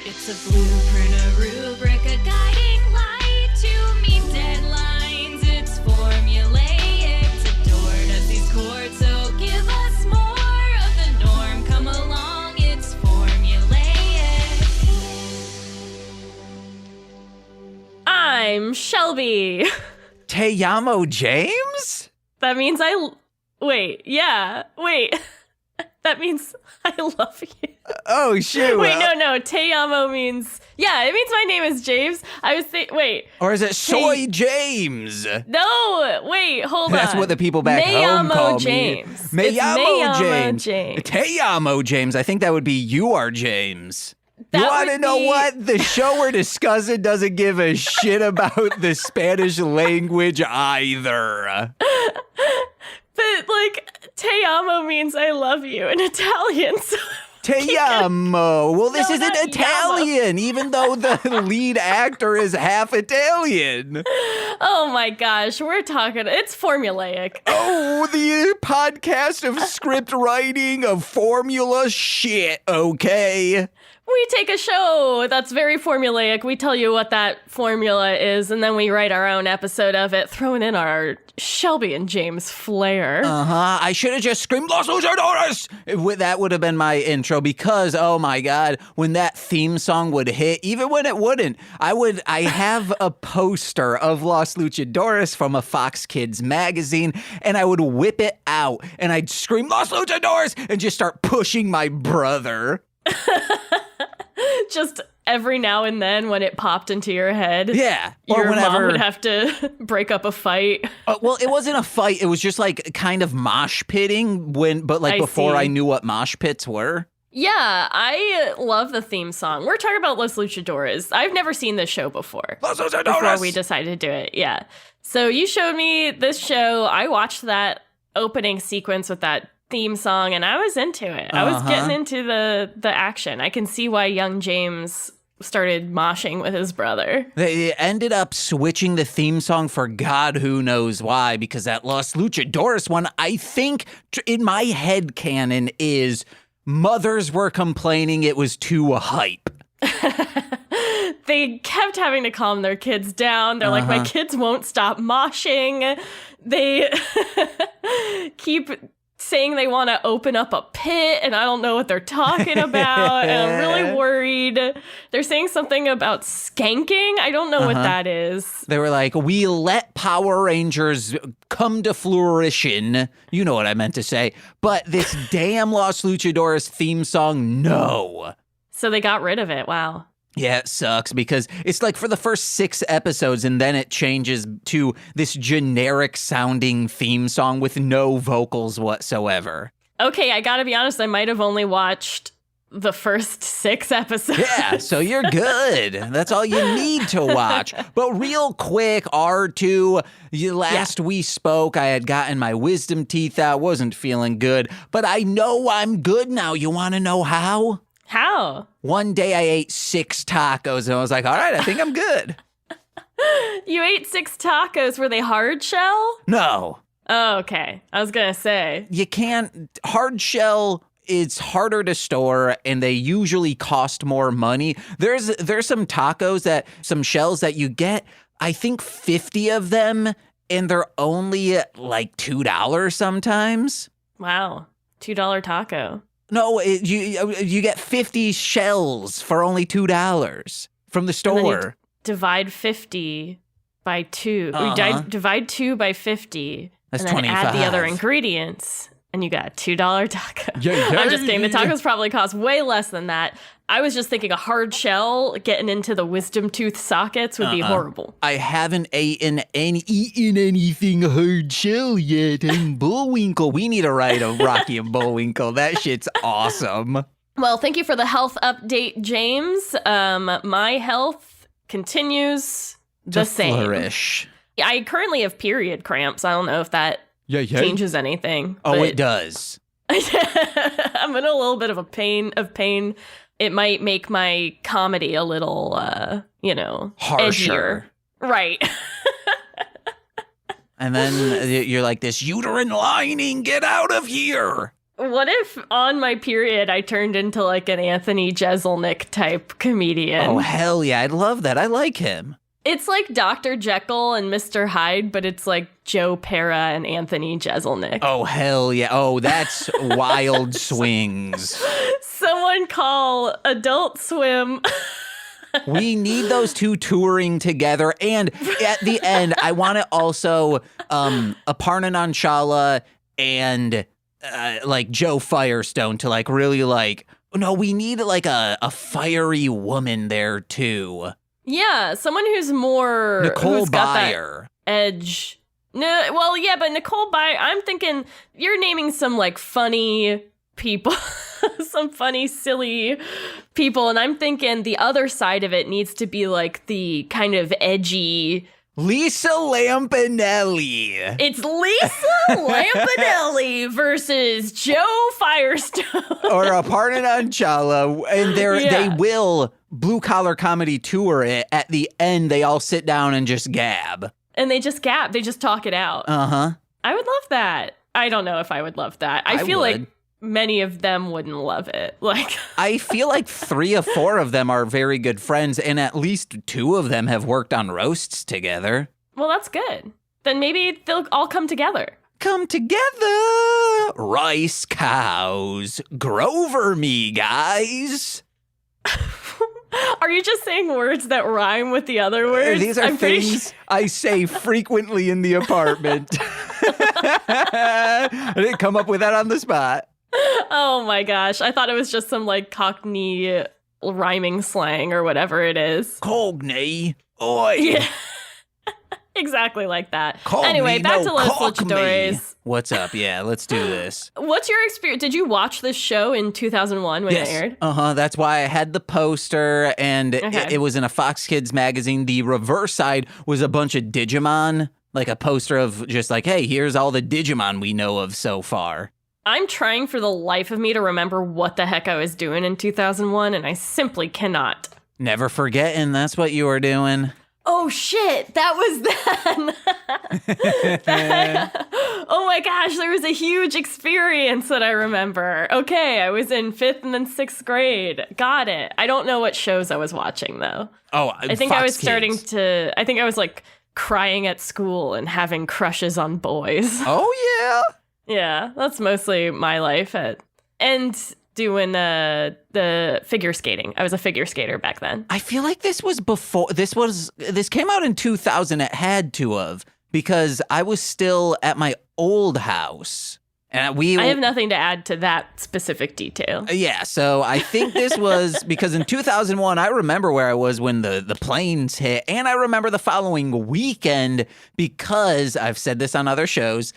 It's a blueprint, a rubric, a guiding light to meet deadlines. It's formulaic to toward us these chords, so give us more of the norm. Come along, it's formulaic. I'm Shelby. Te llamo James? That means Wait. That means I love you. Oh, shoot. Wait, no. Te amo means... Yeah, it means my name is James. I was thinking... Wait. Or is it Soy James? No, wait, hold on. That's what the people back Me home llamo call James. me. Me It's llamo James. Te llamo James. I think that would be you are James. That You want to would know be- what? The show we're discussing doesn't give a shit about the Spanish language either. But, te amo means I love you in Italian, so... Te amo. Well, this No, isn't not Italian, even though the lead actor is half Italian. Oh my gosh, we're talking... It's formulaic. Oh, the podcast of script writing, of formula shit, okay? We take a show that's very formulaic. We tell you what that formula is, and then we write our own episode of it, throwing in our Shelby and James flair. Uh-huh. I should have just screamed, Los Luchadores! That would have been my intro because, oh my God, when that theme song would hit, even when it wouldn't, I have a poster of Los Luchadores from a FoxKids magazine, and I would whip it out, and I'd scream, Los Luchadores! And just start pushing my brother. Just every now and then when it popped into your head. Yeah. Your mom would have to break up a fight. Well, it wasn't a fight. It was just kind of mosh pitting before I knew what mosh pits were. Yeah, I love the theme song. We're talking about Los Luchadores. I've never seen this show before. Los Luchadores! Before we decided to do it, yeah. So you showed me this show. I watched that opening sequence with that theme song, and I was into it. I was getting into the action. I can see why young James started moshing with his brother. They ended up switching the theme song for God who knows why, because that Los Luchadores one, I think, in my head canon, is mothers were complaining it was too hype. They kept having to calm their kids down. They're like, my kids won't stop moshing. They keep saying they want to open up a pit, and I don't know what they're talking about, and I'm really worried. They're saying something about skanking. I don't know what that is. They were like, we let Power Rangers come to fruition. You know what I meant to say. But this damn Los Luchadores theme song, no. So they got rid of it. Wow. Yeah, it sucks because it's for the first 6 episodes and then it changes to this generic sounding theme song with no vocals whatsoever. Okay, I gotta be honest, I might have only watched the first 6 episodes. Yeah, so you're good. That's all you need to watch. But real quick, R2, last we spoke, I had gotten my wisdom teeth out, wasn't feeling good, but I know I'm good now. You want to know how? How? One day I ate 6 tacos and I was like, all right, I think I'm good. You ate 6 tacos. Were they hard shell? No. Oh, okay. I was gonna say. You can't, hard shell, it's harder to store and they usually cost more money. There's some tacos some shells that you get, I think 50 of them, and they're only $2 sometimes. Wow. $2 taco. No, you get 50 shells for only $2 from the store. And then you divide 50 by 2. You divide 2 by 50. That's and then 25. add the other ingredients, and you got a $2 taco. Yeah. I'm just kidding. The tacos probably cost way less than that. I was just thinking a hard shell getting into the wisdom tooth sockets would be horrible. I haven't eaten anything hard shell yet. And Bullwinkle, we need to write a Rocky and Bullwinkle. That shit's awesome. Well, thank you for the health update, James. My health continues the same. Flourish. I currently have period cramps. I don't know if that changes anything. Oh, it does. I'm in a little bit of a pain. It might make my comedy a little, harsher. edgier. Right. And then you're like, this uterine lining, get out of here. What if on my period I turned into like an Anthony Jeselnik type comedian? Oh, hell yeah. I'd love that. I like him. It's like Dr. Jekyll and Mr. Hyde, but it's like Joe Pera and Anthony Jeselnik. Oh, hell yeah. Oh, that's wild swings. Someone call Adult Swim. We need those two touring together. And at the end, I want to also Aparna Nanchala and like Joe Firestone to like really like, no, we need like a fiery woman there too. Yeah, someone who's more Nicole who's got Byer. that edge. No, well, yeah, but Nicole Byer, I'm thinking you're naming some like funny people, some funny, silly people, and I'm thinking the other side of it needs to be like the kind of edgy. Lisa Lampanelli. It's Lisa Lampanelli versus Joe Firestone. Or Aparna Nanchala. And they will blue collar comedy tour it. At the end, they all sit down and just gab. And they just gab. They just talk it out. Uh-huh. I would love that. I don't know if I would love that. I feel would. like many of them wouldn't love it. Like I feel like 3 or 4 of them are very good friends, and at least 2 of them have worked on roasts together. Well, that's good. Then maybe they'll all come together. Come together! Rice cows. Grover me, guys. Are you just saying words that rhyme with the other words? These are things I say frequently in the apartment. I didn't come up with that on the spot. Oh my gosh. I thought it was just some like Cockney rhyming slang or whatever it is. Cockney. Oi. Yeah. Exactly like that. Call anyway, me, back no, to Los cock me. Luchadores. What's up? Yeah, let's do this. What's your experience? Did you watch this show in 2001 when it aired? Uh-huh. That's why I had the poster, and it was in a FoxKids magazine. The reverse side was a bunch of Digimon, like a poster of just like, hey, here's all the Digimon we know of so far. I'm trying for the life of me to remember what the heck I was doing in 2001, and I simply cannot. Never forgetting, that's what you were doing. Oh shit, that was then. Oh my gosh, there was a huge experience that I remember. Okay, I was in 5th and then 6th grade. Got it. I don't know what shows I was watching though. Oh, I think I was starting to, I think I was like crying at school and having crushes on boys. Oh yeah. Yeah, that's mostly my life and doing the figure skating. I was a figure skater back then. I feel like this was before, this came out in 2000. It had to have, because I was still at my old house. And I have nothing to add to that specific detail. Yeah, so I think this was because in 2001, I remember where I was when the planes hit. And I remember the following weekend, because I've said this on other shows,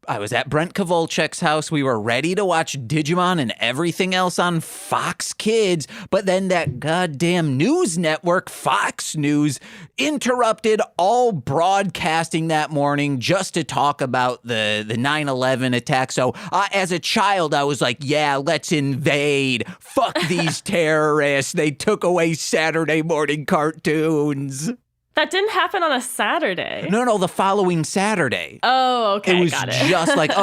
I was at Brent Kovalchek's house. We were ready to watch Digimon and everything else on Fox Kids. But then that goddamn news network, Fox News, interrupted all broadcasting that morning just to talk about the 9/11 attack. So as a child, I was like, yeah, let's invade. Fuck these terrorists. They took away Saturday morning cartoons. That didn't happen on a Saturday. No, the following Saturday. Oh, okay, it was got it. just like,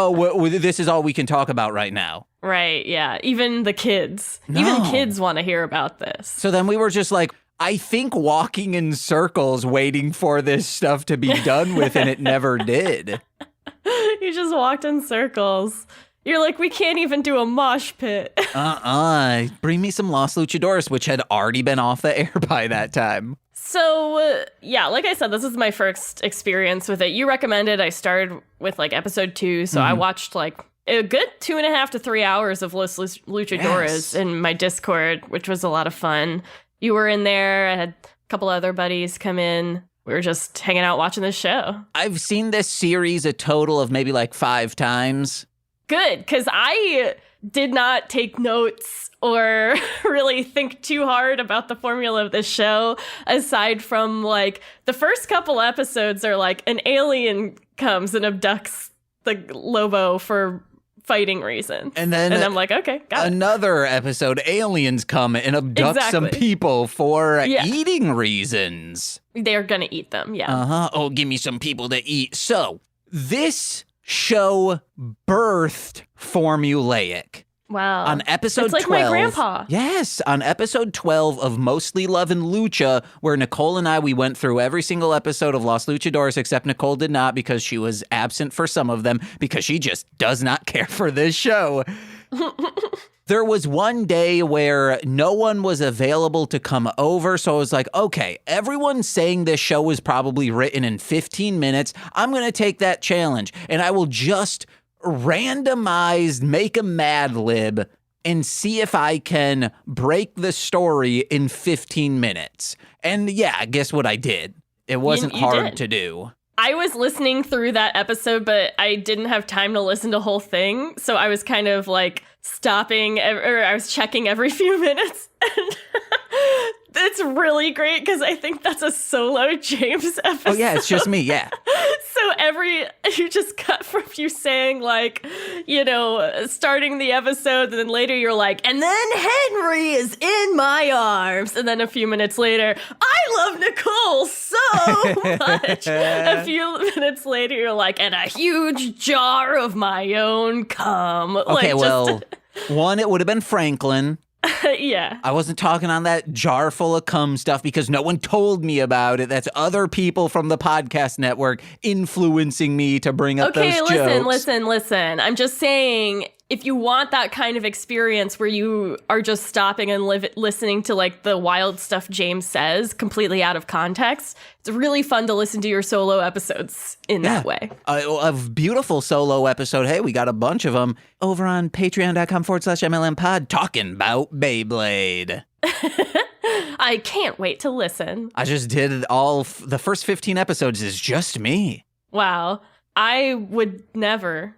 this is all we can talk about right now. Right, yeah. Even the kids. No. Even kids want to hear about this. So then we were just like, I think walking in circles waiting for this stuff to be done with, and it never did. You just walked in circles. You're like, we can't even do a mosh pit. Bring me some Los Luchadores, which had already been off the air by that time. So, yeah, like I said, this is my first experience with it. You recommended I started with, like, episode 2, so I watched, like, a good 2.5 to 3 hours of Los Luchadores in my Discord, which was a lot of fun. You were in there. I had a couple other buddies come in. We were just hanging out watching this show. I've seen this series a total of maybe, like, 5 times. Good, because I did not take notes or really think too hard about the formula of this show, aside from, like, the first couple episodes are, like, an alien comes and abducts the Lobo for fighting reasons. And I'm like, okay, got it. Another episode, aliens come and abduct some people for eating reasons. They're gonna eat them, yeah. Oh, give me some people to eat. So, this show birthed formulaic. Wow. On episode it's like 12. my grandpa. Yes, on episode 12 of Mostly Love and Lucha, where Nicole and I, we went through every single episode of Los Luchadores, except Nicole did not because she was absent for some of them because she just does not care for this show. There was one day where no one was available to come over, so I was like, okay, everyone's saying this show was probably written in 15 minutes. I'm going to take that challenge, and I will just randomized make a Mad Lib and see if I can break the story in 15 minutes. And yeah, guess what I did? It wasn't you hard did. to do. I was listening through that episode, but I didn't have time to listen to the whole thing. So I was kind of like stopping, or I was checking every few minutes. And it's really great because I think that's a solo James episode. Oh yeah, it's just me, yeah. So you just cut from you saying like, starting the episode, and then later you're like, and then Henry is in my arms. And then a few minutes later, I love Nicole so much. A few minutes later, you're like, and a huge jar of my own cum. Okay, one, it would have been Franklin. Yeah. I wasn't talking on that jar full of cum stuff because no one told me about it. That's other people from the podcast network influencing me to bring up those jokes. Okay, listen. I'm just saying, if you want that kind of experience where you are just stopping and listening to like the wild stuff James says completely out of context, it's really fun to listen to your solo episodes in that way. A beautiful solo episode. Hey, we got a bunch of them over on patreon.com/MLM pod talking about Beyblade. I can't wait to listen. I just did the first 15 episodes is just me. Wow. I would never.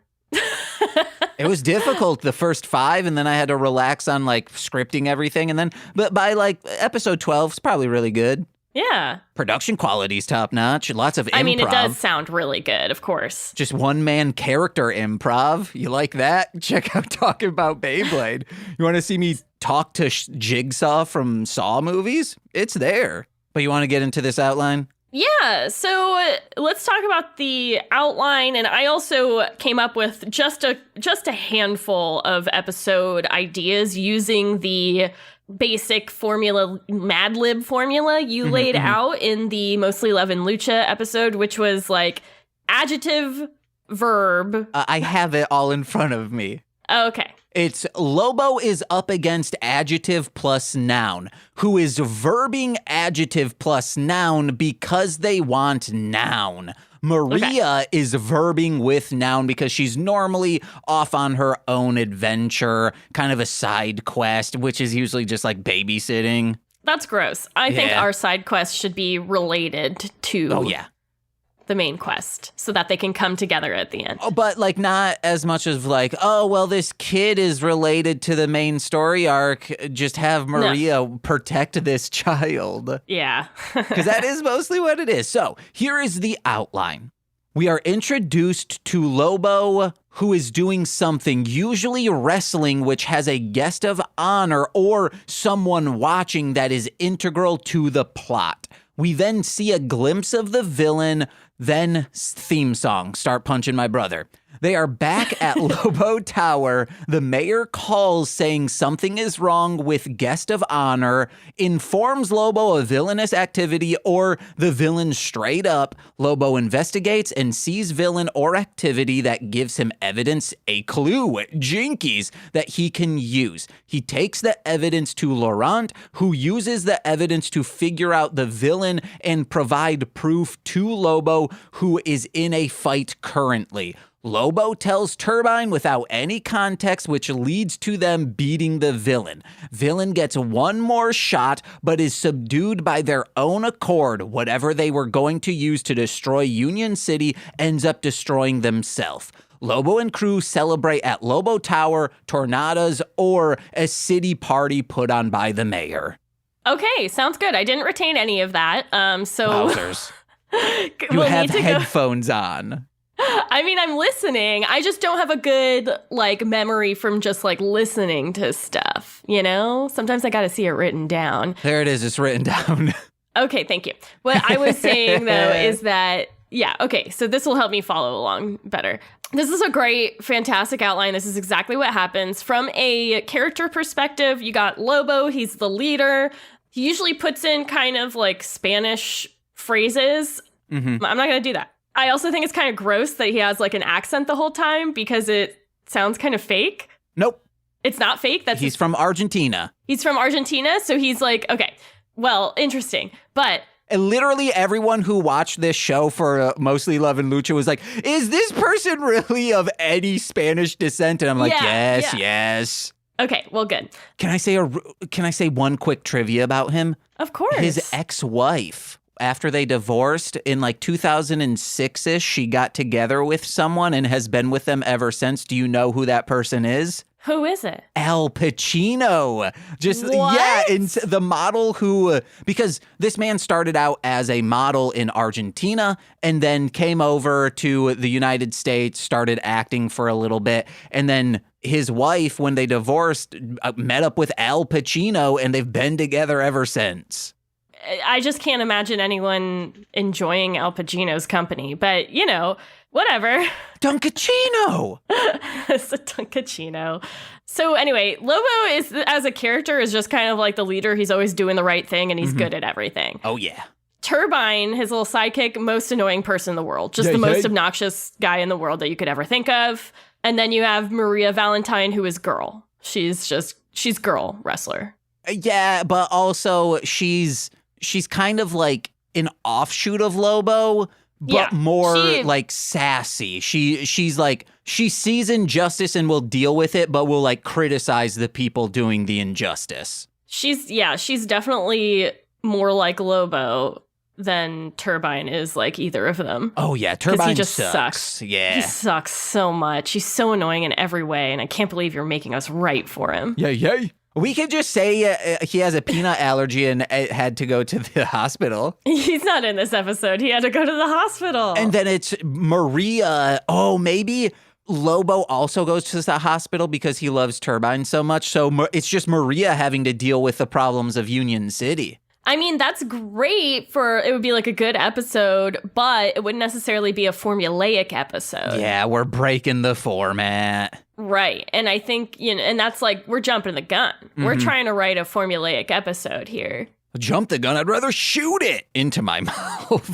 It was difficult the first 5, and then I had to relax on like scripting everything, and then but by like episode 12, it's probably really good. Yeah. Production quality's top notch. Lots of improv. I mean, it does sound really good, of course. Just one man character improv. You like that? Check out Talking About Beyblade. You want to see me talk to Jigsaw from Saw movies? It's there. But you want to get into this outline? Yeah, so let's talk about the outline, and I also came up with just a handful of episode ideas using the basic formula, Mad Lib formula you laid out in the Mostly Love and Lucha episode, which was like adjective, verb. I have it all in front of me. Okay. It's Lobo is up against adjective plus noun, who is verbing adjective plus noun because they want noun. Maria is verbing with noun because she's normally off on her own adventure, kind of a side quest, which is usually just like babysitting. That's gross. I think our side quest should be related to the main quest so that they can come together at the end. Oh, but like not as much as like, oh, well, this kid is related to the main story arc. Just have Maria protect this child. Yeah. Because that is mostly what it is. So here is the outline. We are introduced to Lobo, who is doing something, usually wrestling, which has a guest of honor or someone watching that is integral to the plot. We then see a glimpse of the villain, then theme song, Start Punching My Brother. They are back at Lobo Tower. The mayor calls saying something is wrong with guest of honor, informs Lobo of villainous activity or the villain straight up. Lobo investigates and sees villain or activity that gives him evidence, a clue, jinkies, that he can use. He takes the evidence to Laurent, who uses the evidence to figure out the villain and provide proof to Lobo, who is in a fight currently. Lobo tells Turbine without any context, which leads to them beating the villain. Villain gets one more shot, but is subdued by their own accord. Whatever they were going to use to destroy Union City ends up destroying themselves. Lobo and crew celebrate at Lobo Tower, tornadoes, or a city party put on by the mayor. Okay, sounds good. I didn't retain any of that. Wowzers. You have headphones on. I mean, I'm listening. I just don't have a good, memory from just, listening to stuff, you know? Sometimes I got to see it written down. There it is. It's written down. Okay, thank you. What I was saying, though, is that Yeah, okay, so this will help me follow along better. This is a great, fantastic outline. This is exactly what happens. From a character perspective, you got Lobo. He's the leader. He usually puts in kind of like Spanish phrases. Mm-hmm. I'm not going to do that. I also think it's kind of gross that he has like an accent the whole time because it sounds kind of fake. Nope. It's not fake. He's from Argentina. He's from Argentina, so he's like, okay, well, interesting. But and literally everyone who watched this show for Mostly Love and Lucha was like, is this person really of any Spanish descent? And I'm like, yes. Okay, well, good. Can I say one quick trivia about him? Of course. His ex-wife, after they divorced in like 2006-ish, she got together with someone and has been with them ever since. Do you know who that person is? Who is it? Al Pacino. What? Yeah, and the model who, because this man started out as a model in Argentina and then came over to the United States, started acting for a little bit, and then his wife, when they divorced, met up with Al Pacino, and they've been together ever since. I just can't imagine anyone enjoying Al Pacino's company, but, you know, whatever. Dunkachino! It's a Dunkachino. So anyway, Lobo is, as a character, is just kind of like the leader. He's always doing the right thing, and he's good at everything. Oh, yeah. Turbine, his little sidekick, most annoying person in the world. Just the most obnoxious guy in the world that you could ever think of. And then you have Maria Valentine, who is girl. She's girl wrestler. Yeah, but also she's kind of like an offshoot of Lobo, but more like sassy. She's like, she sees injustice and will deal with it, but will like criticize the people doing the injustice. She's definitely more like Lobo than Turbine is like either of them. Oh yeah, Turbine he just sucks. Yeah. He sucks so much. He's so annoying in every way, and I can't believe you're making us right for him. Yay. We could just say he has a peanut allergy and had to go to the hospital. He's not in this episode. He had to go to the hospital. And then it's Maria. Oh, maybe Lobo also goes to the hospital because he loves Turbine so much. So it's just Maria having to deal with the problems of Union City. I mean, that's great it would be like a good episode, but it wouldn't necessarily be a formulaic episode. Yeah, we're breaking the format. Right. And I think, and that's like, we're jumping the gun. Mm-hmm. We're trying to write a formulaic episode here. Jump the gun. I'd rather shoot it into my mouth.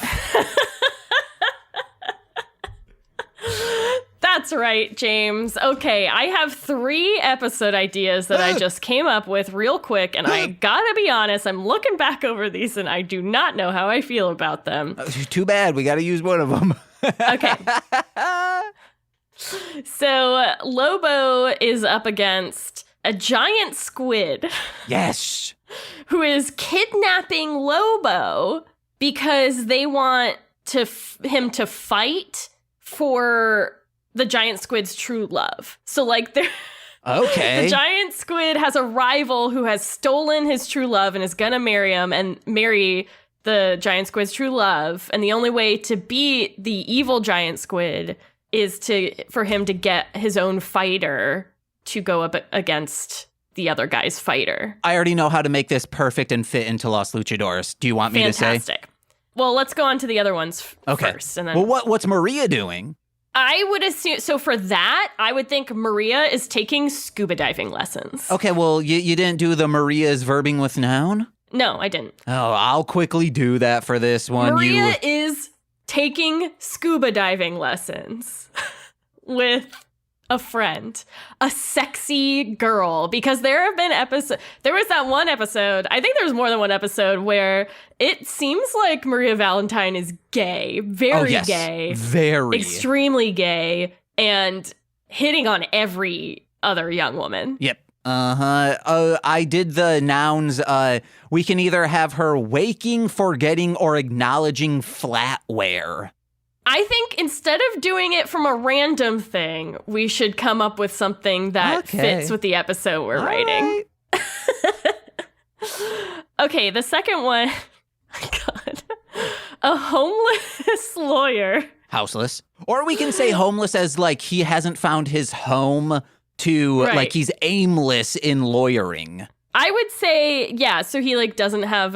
That's right, James. Okay, I have 3 episode ideas that I just came up with real quick, and I gotta be honest, I'm looking back over these, and I do not know how I feel about them. Too bad. We gotta use one of them. Okay. So, Lobo is up against a giant squid. Yes. Who is kidnapping Lobo because they want him to fight for the giant squid's true love. So like okay. The giant squid has a rival who has stolen his true love and is gonna marry him and marry the giant squid's true love. And the only way to beat the evil giant squid is for him to get his own fighter to go up against the other guy's fighter. I already know how to make this perfect and fit into Los Luchadores. Do you want me to say? Fantastic. Well, let's go on to the other ones first. And then what's Maria doing? I would assume, so for that, I would think Maria is taking scuba diving lessons. Okay, well, you didn't do the Maria's verbing with noun? No, I didn't. Oh, I'll quickly do that for this one. Maria is taking scuba diving lessons with a friend, a sexy girl, because there have been there was that one episode, I think there's more than one episode, where it seems like Maria Valentine is gay, very gay, very extremely gay, and hitting on every other young woman. Yep. I did the nouns. We can either have her waking, forgetting, or acknowledging flatware. I think instead of doing it from a random thing, we should come up with something that fits with the episode we're writing. Right. Okay, the second one. God. A homeless lawyer. Houseless. Or we can say homeless as like he hasn't found his home to like he's aimless in lawyering. I would say, yeah, so he like doesn't have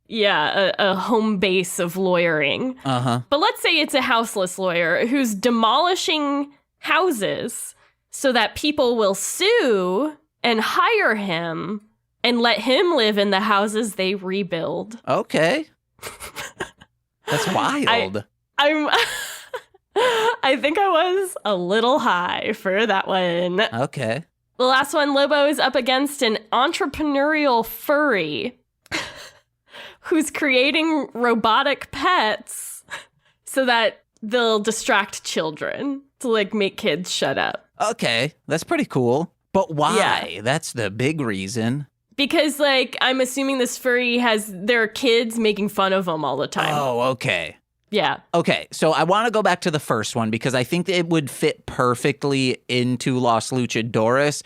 a home base of lawyering. But let's say it's a houseless lawyer who's demolishing houses so that people will sue and hire him and let him live in the houses they rebuild. Okay. That's wild. I think I was a little high for that one. Okay. The last one, Lobo is up against an entrepreneurial furry who's creating robotic pets so that they'll distract children to like make kids shut up. Okay, that's pretty cool. But why? Yeah. That's the big reason. Because like I'm assuming this furry has their kids making fun of them all the time. Oh, okay. Yeah. Okay, so I want to go back to the first one because I think it would fit perfectly into Los Luchadores.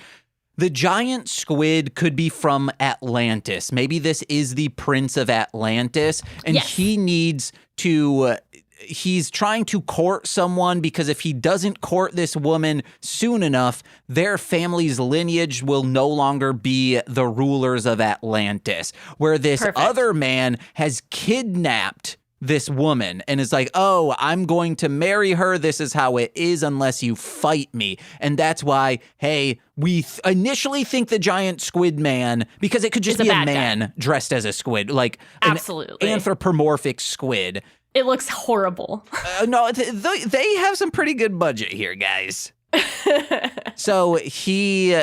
The giant squid could be from Atlantis. Maybe this is the Prince of Atlantis, and Yes. he needs to... He's trying to court someone because if he doesn't court this woman soon enough, their family's lineage will no longer be the rulers of Atlantis. Where this Perfect. other man has kidnapped this woman and is like, oh, I'm going to marry her. This is how it is unless you fight me. And that's why, hey, we initially think the giant squid man, because it could just Is a be a bad guy. man dressed as a squid, like Absolutely. an anthropomorphic squid. It looks horrible. No, they have some pretty good budget here, guys. So he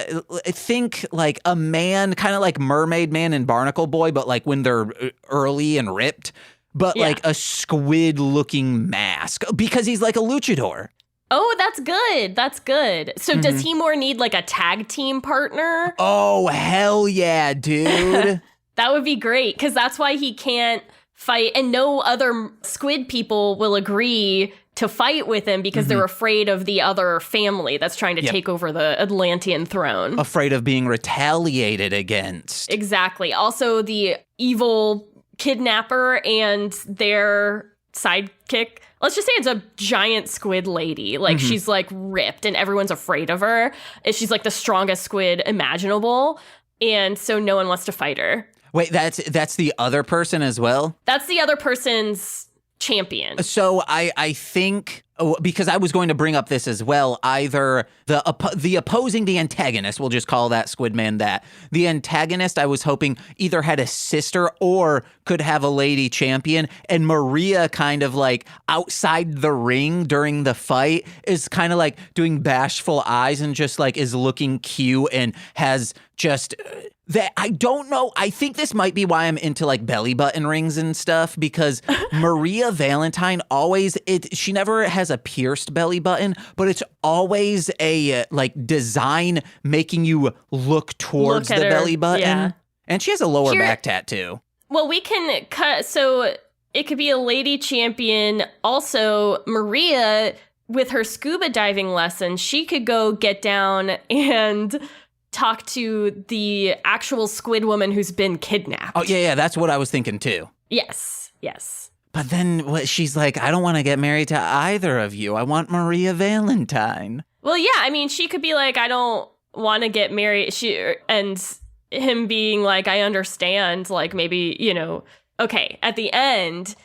think like a man, kind of like Mermaid Man and Barnacle Boy, but like when they're early and ripped, but Yeah. like a squid looking mask because he's like a luchador. Oh, that's good. That's good. So does he more need like a tag team partner? Oh, hell yeah, dude. That would be great because that's why he can't fight, and no other squid people will agree to fight with him because they're afraid of the other family that's trying to take over the Atlantean throne. Afraid of being retaliated against. Exactly. Also, the evil kidnapper and their sidekick. Let's just say it's a giant squid lady. Like, she's, like, ripped, and everyone's afraid of her. And she's, like, the strongest squid imaginable, and so no one wants to fight her. Wait, that's the other person as well? That's the other person's champion. So I think, because I was going to bring up this as well, either the opposing, the antagonist, we'll just call that Squidman that. The antagonist, I was hoping, either had a sister or could have a lady champion, and Maria kind of like outside the ring during the fight is kind of like doing bashful eyes and just like is looking cute and has just... That I don't know. I think this might be why I'm into like belly button rings and stuff, because Maria Valentine she never has a pierced belly button, but it's always a like design making you look towards Look at the her, belly button. yeah. And she has a lower Here- back tattoo. Well, we can cut. So it could be a lady champion. Also, Maria, with her scuba diving lesson, she could go get down and talk to the actual squid woman who's been kidnapped. Oh, yeah, that's what I was thinking too. Yes, yes. But then she's like, I don't want to get married to either of you. I want Maria Valentine. Well, yeah, I mean, she could be like, I don't want to get married. And him being like, I understand, like maybe, you know, okay, at the end,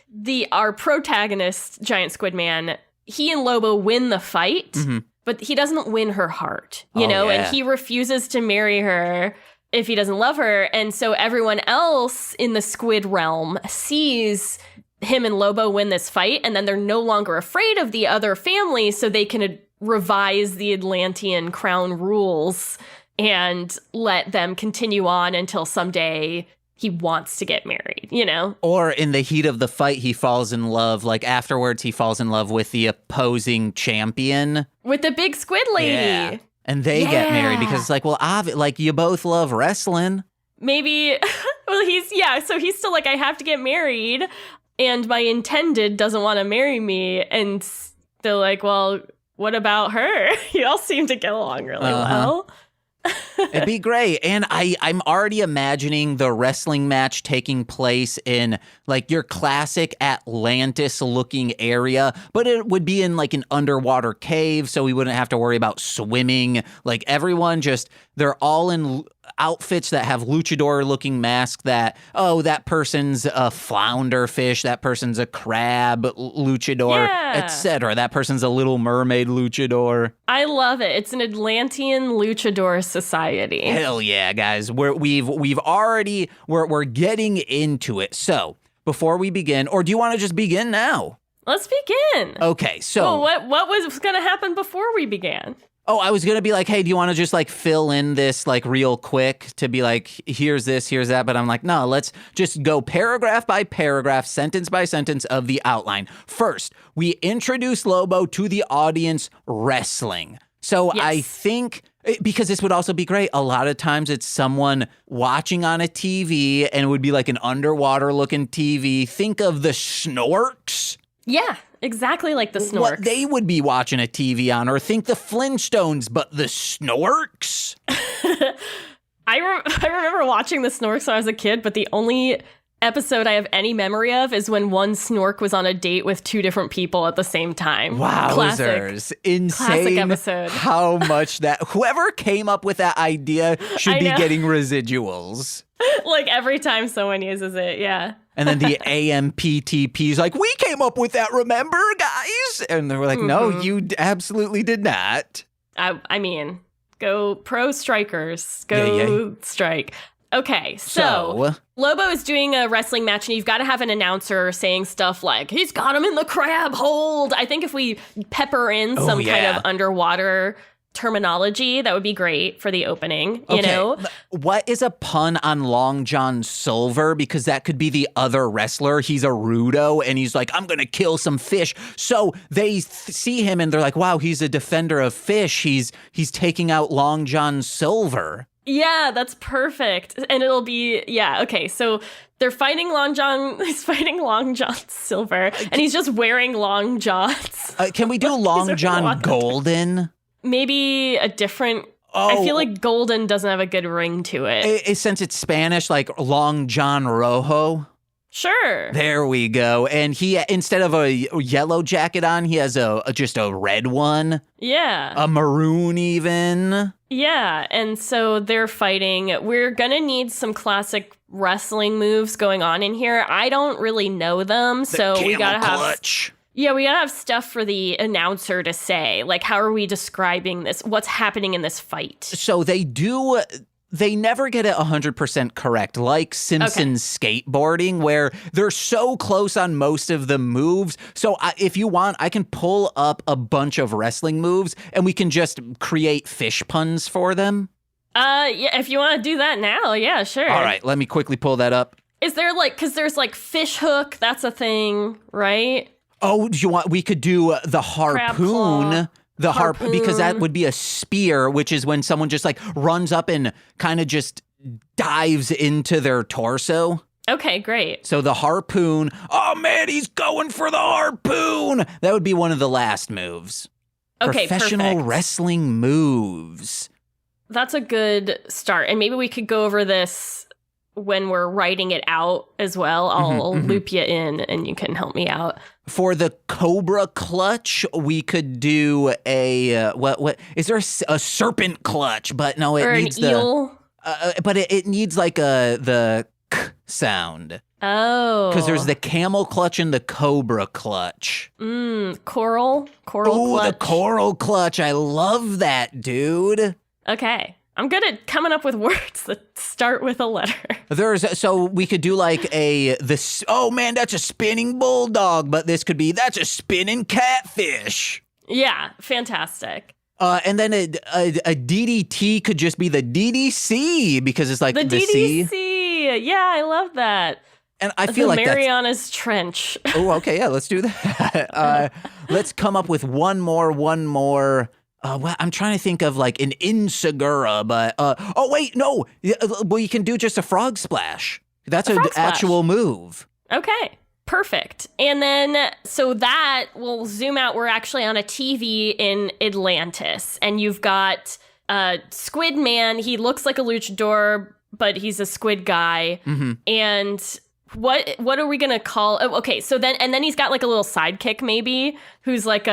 our protagonist, Giant Squid Man, he and Lobo win the fight, but he doesn't win her heart, you know, yeah. and he refuses to marry her if he doesn't love her. And so everyone else in the squid realm sees him and Lobo win this fight, and then they're no longer afraid of the other family, so they can revise the Atlantean crown rules and let them continue on until someday he wants to get married, you know? Or in the heat of the fight, he falls in love. Like afterwards, he falls in love with the opposing champion. With the big squid lady. Yeah. And they get married because it's like, well, like you both love wrestling. Maybe, well, so he's still like, I have to get married, and my intended doesn't want to marry me. And they're like, well, what about her? You all seem to get along really well. It'd be great. And I'm already imagining the wrestling match taking place in like your classic Atlantis looking area, but it would be in like an underwater cave, so we wouldn't have to worry about swimming. Like everyone they're all in outfits that have luchador-looking masks that, that person's a flounder fish, that person's a crab luchador, etc. That person's a Little Mermaid luchador. I love it. It's an Atlantean luchador society. Hell yeah, guys. We're getting into it. So, before we begin, or do you want to just begin now? Let's begin. Okay, so... Well, what was going to happen before we began? Oh, I was going to be like, hey, do you want to just like fill in this like real quick to be like, here's this, here's that. But I'm like, no, let's just go paragraph by paragraph, sentence by sentence of the outline. First, we introduce Lobo to the audience wrestling. So Yes. I think, because this would also be great, a lot of times it's someone watching on a TV and it would be like an underwater looking TV. Think of the Snorks. Yeah, exactly like the Snorks. What they would be watching a TV on, or think the Flintstones, but the Snorks. I remember watching the Snorks when I was a kid, but the only episode I have any memory of is when one Snork was on a date with two different people at the same time. Wowzers. Insane. Classic episode. How much that whoever came up with that idea should be getting residuals. Like every time someone uses it, yeah. And then the AMPTP's like, we came up with that, remember, guys? And they were like, no, you absolutely did not. I mean, go pro strikers. Go strike. Okay, so Lobo is doing a wrestling match, and you've got to have an announcer saying stuff like, he's got him in the crab hold. I think if we pepper in some kind of underwater terminology, that would be great for the opening, you know? What is a pun on Long John Silver? Because that could be the other wrestler. He's a rudo, and he's like, I'm going to kill some fish. So they see him, and they're like, wow, he's a defender of fish. He's taking out Long John Silver. Yeah, that's perfect. And it'll be, okay, so they're fighting he's fighting Long John Silver, and he's just wearing long johns. Can we do Long John Golden? Maybe a different... I feel like Golden doesn't have a good ring to it. Since it's Spanish, like Long John Rojo. Sure. There we go. And he, instead of a yellow jacket on, he has just a red one. Yeah. A maroon even. Yeah, and so they're fighting. We're gonna need some classic wrestling moves going on in here. I don't really know them, so we gotta have... clutch. Yeah, we gotta have stuff for the announcer to say. Like, how are we describing this? What's happening in this fight? So they never get it 100% correct, like Simpsons skateboarding, where they're so close on most of the moves. So if you want, I can pull up a bunch of wrestling moves, and we can just create fish puns for them. Yeah, if you want to do that now, yeah, sure. All right, let me quickly pull that up. Is there because there's fish hook, that's a thing, right? Oh, do you want? We could do the harpoon. The harpoon, because that would be a spear, which is when someone just runs up and kind of just dives into their torso. Okay, great. So the harpoon. Oh man, he's going for the harpoon. That would be one of the last moves. Okay, Professional perfect. wrestling moves. That's a good start. And maybe we could go over this when we're writing it out as well. I'll loop you in and you can help me out. For the Cobra clutch, we could do a what is there a serpent clutch? But no, it needs an eel. But it needs the k sound. Oh, Because there's the camel clutch and the Cobra clutch. Coral clutch. The coral clutch. I love that, dude. Okay. I'm good at coming up with words that start with a letter. So we could do oh man, that's a spinning bulldog, but this could be, that's a spinning catfish. Yeah, fantastic. And then a DDT could just be the DDC, because it's like the DDC. sea. Yeah, I love that. And I feel like Mariana's Trench. Oh, okay, yeah, let's do that. Let's come up with one more. Well, I'm trying to think of an Insegura, but oh wait, no. Well, you can do just a frog splash. That's an actual move. Okay. Perfect. And then, so that will zoom out. We're actually on a TV in Atlantis, and you've got Squid Man. He looks like a luchador, but he's a squid guy. And What are we gonna call? Oh, okay, so then he's got like a little sidekick maybe, who's like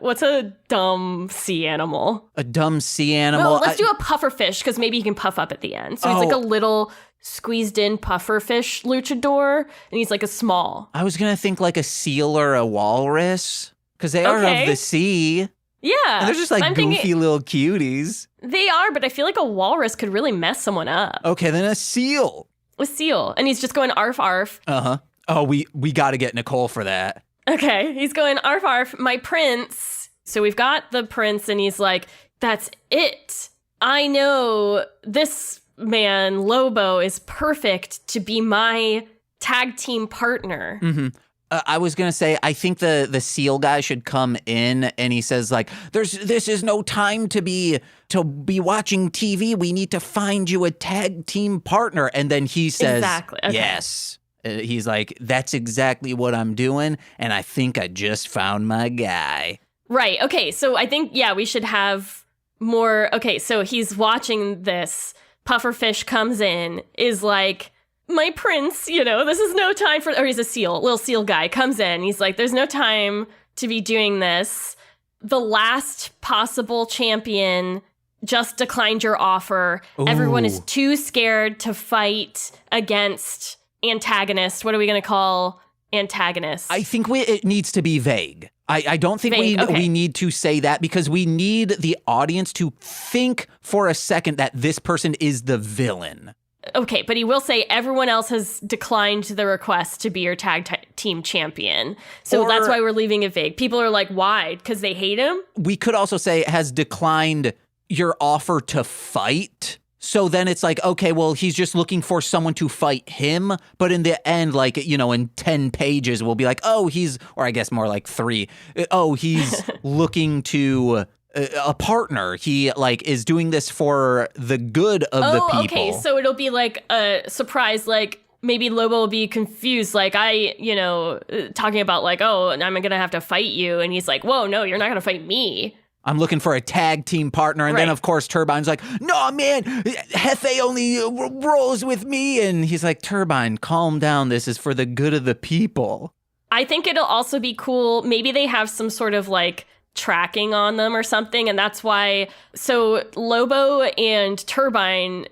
what's a dumb sea animal? A dumb sea animal. Well, let's do a pufferfish because maybe he can puff up at the end. So he's like a little squeezed in pufferfish luchador, and he's like a small. I was gonna think like a seal or a walrus because they are of the sea. Yeah, and they're just like goofy little cuties. They are, but I feel like a walrus could really mess someone up. Okay, then a seal. A seal, and he's just going arf arf. Oh, we got to get Nicole for that. Okay, he's going arf arf, my prince. So we've got the prince, and he's like, that's it. I know this man, Lobo, is perfect to be my tag team partner. Mm-hmm. I was going to say, I think the seal guy should come in and he says like, this is no time to be watching TV. We need to find you a tag team partner. And then he says, exactly. Okay. Yes. He's like, that's exactly what I'm doing. And I think I just found my guy. Right. Okay. So I think, we should have more. Okay. So he's watching this. Pufferfish comes in, is like, my prince, this is no time for, or he's a seal, little seal guy comes in. He's like, there's no time to be doing this. The last possible champion just declined your offer. Ooh. Everyone is too scared to fight against antagonist. What are we going to call antagonist? I think it needs to be vague. I don't think we need to say that because we need the audience to think for a second that this person is the villain. Okay, but he will say everyone else has declined the request to be your tag team champion. So that's why we're leaving it vague. People are like, why? Because they hate him? We could also say has declined your offer to fight. So then it's like, okay, well, he's just looking for someone to fight him. But in the end, like, in 10 pages, we'll be like, or I guess more like 3. He's looking to a partner. He like is doing this for the good of the people. Okay, so it'll be like a surprise, like maybe Lobo will be confused, like talking about like, I'm gonna have to fight you, and he's like, whoa, no, you're not gonna fight me. I'm looking for a tag team partner. And then, of course, Turbine's like, no, man, Hefe only rolls with me. And he's like, Turbine, calm down. This is for the good of the people. I think it'll also be cool. Maybe they have some sort of like tracking on them or something. And that's why. So Lobo and Turbine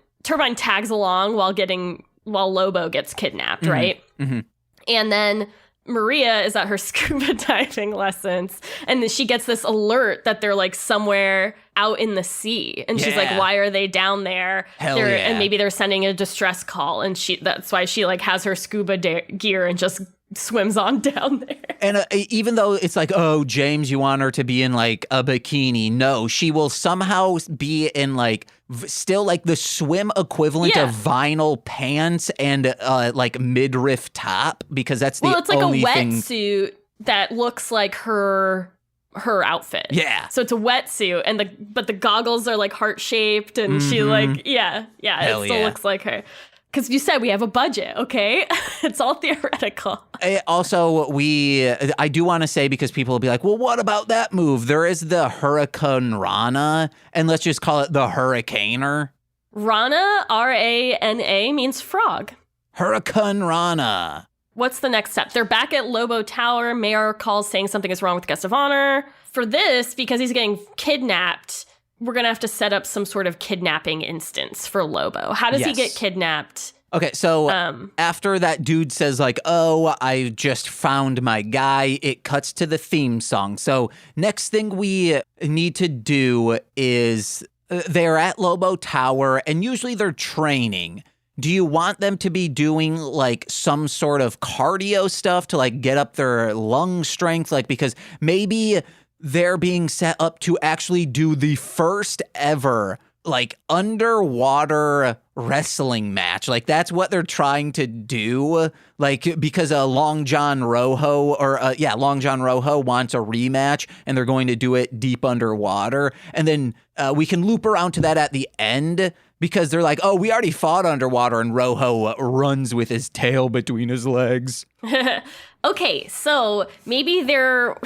tags along while Lobo gets kidnapped, right? Mm-hmm. And then Maria is at her scuba diving lessons, and then she gets this alert that they're like somewhere out in the sea, and she's like, why are they down there? Hell yeah. And maybe they're sending a distress call, and that's why she like has her scuba gear and just swims on down there. And even though it's like, James, you want her to be in like a bikini, no, she will somehow be in like still like the swim equivalent of vinyl pants and like midriff top, because that's the it's like only a thing. Wetsuit that looks like her outfit. Yeah. So it's a wetsuit, but the goggles are like heart shaped, and she like it still looks like her. Because you said we have a budget, okay? It's all theoretical. Also, I do want to say, because people will be like, well, what about that move? There is the Hurricane Rana, and let's just call it the Hurricaner. Rana, R-A-N-A, means frog. Hurricane Rana. What's the next step? They're back at Lobo Tower. Mayor calls saying something is wrong with the guest of honor. For this, because he's getting kidnapped, we're going to have to set up some sort of kidnapping instance for Lobo. How does he get kidnapped? Okay, so after that dude says like, I just found my guy, it cuts to the theme song. So next thing we need to do is they're at Lobo Tower, and usually they're training. Do you want them to be doing like some sort of cardio stuff to like get up their lung strength? Like, because maybe they're being set up to actually do the first ever like underwater wrestling match. Like that's what they're trying to do. Like because Long John Rojo wants a rematch, and they're going to do it deep underwater. And then we can loop around to that at the end, because they're like, we already fought underwater, and Rojo runs with his tail between his legs. Okay, so maybe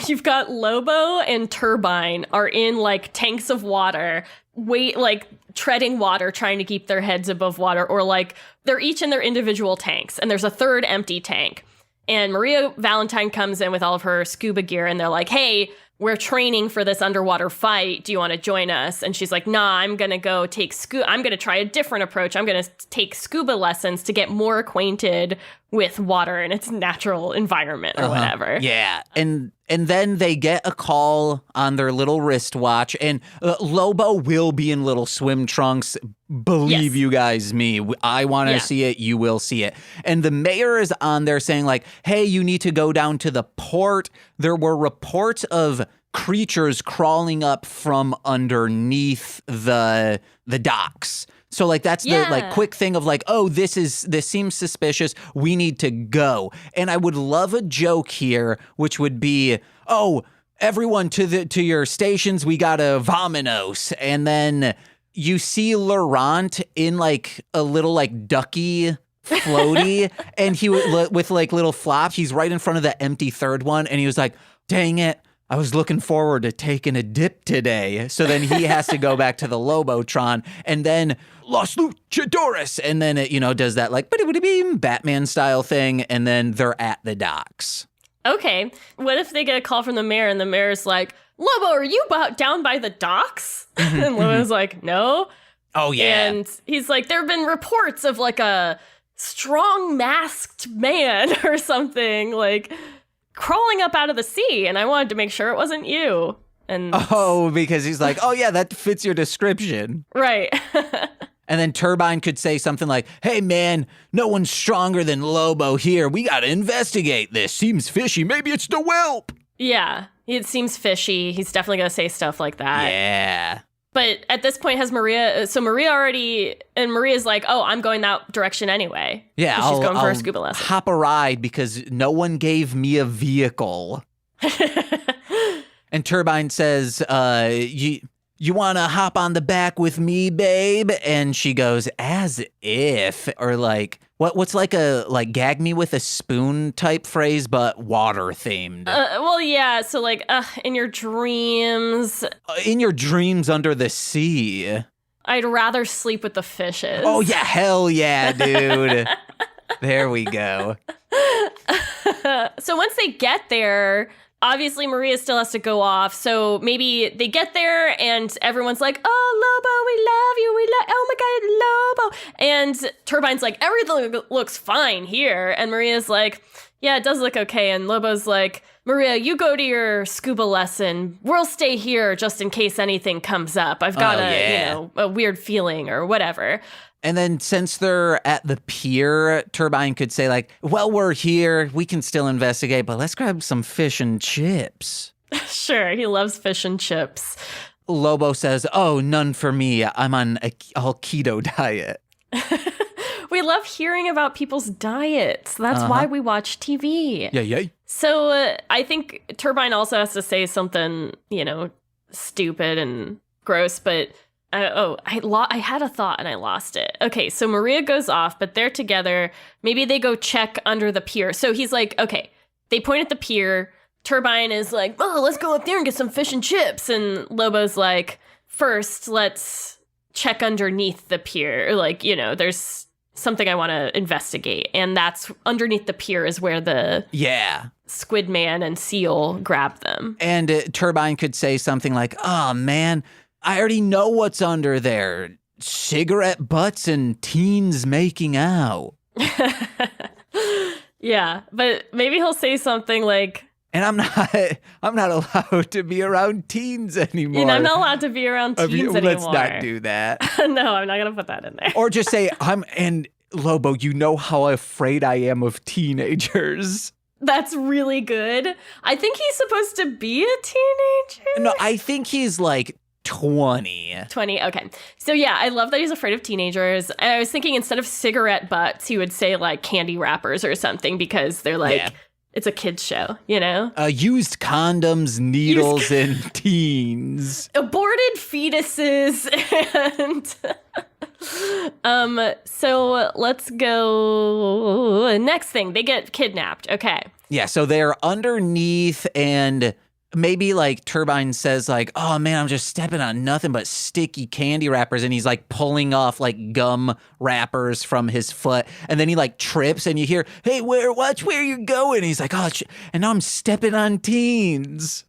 you've got Lobo and Turbine are in like tanks of water, treading water, trying to keep their heads above water, or like they're each in their individual tanks, and there's a third empty tank. And Maria Valentine comes in with all of her scuba gear, and they're like, hey, we're training for this underwater fight. Do you want to join us? And she's like, nah, I'm going to go I'm going to try a different approach. I'm going to take scuba lessons to get more acquainted with water and its natural environment or whatever. Yeah. And then they get a call on their little wristwatch, and Lobo will be in little swim trunks. Believe you guys me. I want to see it. You will see it. And the mayor is on there saying like, hey, you need to go down to the port. There were reports of creatures crawling up from underneath the docks. So like that's the like quick thing of like, oh, this seems suspicious. We need to go. And I would love a joke here, which would be, oh, everyone to your stations. We got a Vominos. And then you see Laurent in like a little like ducky floaty, and he with like little flops. He's right in front of the empty third one, and he was like, dang it. I was looking forward to taking a dip today. So then he has to go back to the Lobotron, and then Los Luchadores, and then it, does that like Batman style thing, and then they're at the docks. Okay, what if they get a call from the mayor, and the mayor's like, Lobo, are you down by the docks? And Lobo's like, no. Oh, yeah. And he's like, there have been reports of like a strong masked man or something, like crawling up out of the sea, and I wanted to make sure it wasn't you. And because he's like, oh yeah, that fits your description. Right. And then Turbine could say something like, hey man, no one's stronger than Lobo here. We gotta investigate this. Seems fishy. Maybe it's the whelp. Yeah, it seems fishy. He's definitely gonna say stuff like that. Yeah. But at this point, Maria's like, oh, I'm going that direction anyway. Yeah, she's going for a scuba lesson. Hop a ride because no one gave me a vehicle. And Turbine says, you want to hop on the back with me, babe? And she goes, as if, or like, what's like a gag me with a spoon type phrase, but water themed. Well, yeah. So like, in your dreams. In your dreams under the sea. I'd rather sleep with the fishes. Oh yeah, hell yeah, dude. There we go. So once they get there, obviously Maria still has to go off. So maybe they get there and everyone's like, oh, Lobo, we love you. Oh my God, Lobo. And Turbine's like, everything looks fine here. And Maria's like, yeah, it does look okay. And Lobo's like, Maria, you go to your scuba lesson. We'll stay here just in case anything comes up. I've got a weird feeling or whatever. And then since they're at the pier, Turbine could say like, well, we're here. We can still investigate, but let's grab some fish and chips. Sure. He loves fish and chips. Lobo says, oh, none for me. I'm on a all keto diet. We love hearing about people's diets. That's why we watch TV. Yeah. So I think Turbine also has to say something, stupid and gross, but I had a thought and I lost it. Okay, so Maria goes off, but they're together. Maybe they go check under the pier. So he's like, okay, they point at the pier. Turbine is like, oh, let's go up there and get some fish and chips. And Lobo's like, first, let's check underneath the pier. Like, there's something I want to investigate. And that's underneath the pier is where the Squid Man and Seal grab them. And Turbine could say something like, oh, man, I already know what's under there. Cigarette butts and teens making out. Yeah, but maybe he'll say something like, and I'm not allowed to be around teens anymore. I'm not allowed to be around teens anymore. Let's not do that. No, I'm not going to put that in there. Or just say, and Lobo, you know how afraid I am of teenagers. That's really good. I think he's supposed to be a teenager. No, I think he's like 20. 20, okay. So yeah, I love that he's afraid of teenagers. I was thinking instead of cigarette butts, he would say like candy wrappers or something because they're like, it's a kid's show, Used condoms, needles, and teens. Aborted fetuses and So let's go. Next thing, they get kidnapped. Okay. Yeah, so they're underneath, and maybe like Turbine says like, oh man, I'm just stepping on nothing but sticky candy wrappers, and he's like pulling off like gum wrappers from his foot, and then he like trips, and you hear, hey, watch where you're going. And he's like, oh, and now I'm stepping on teens.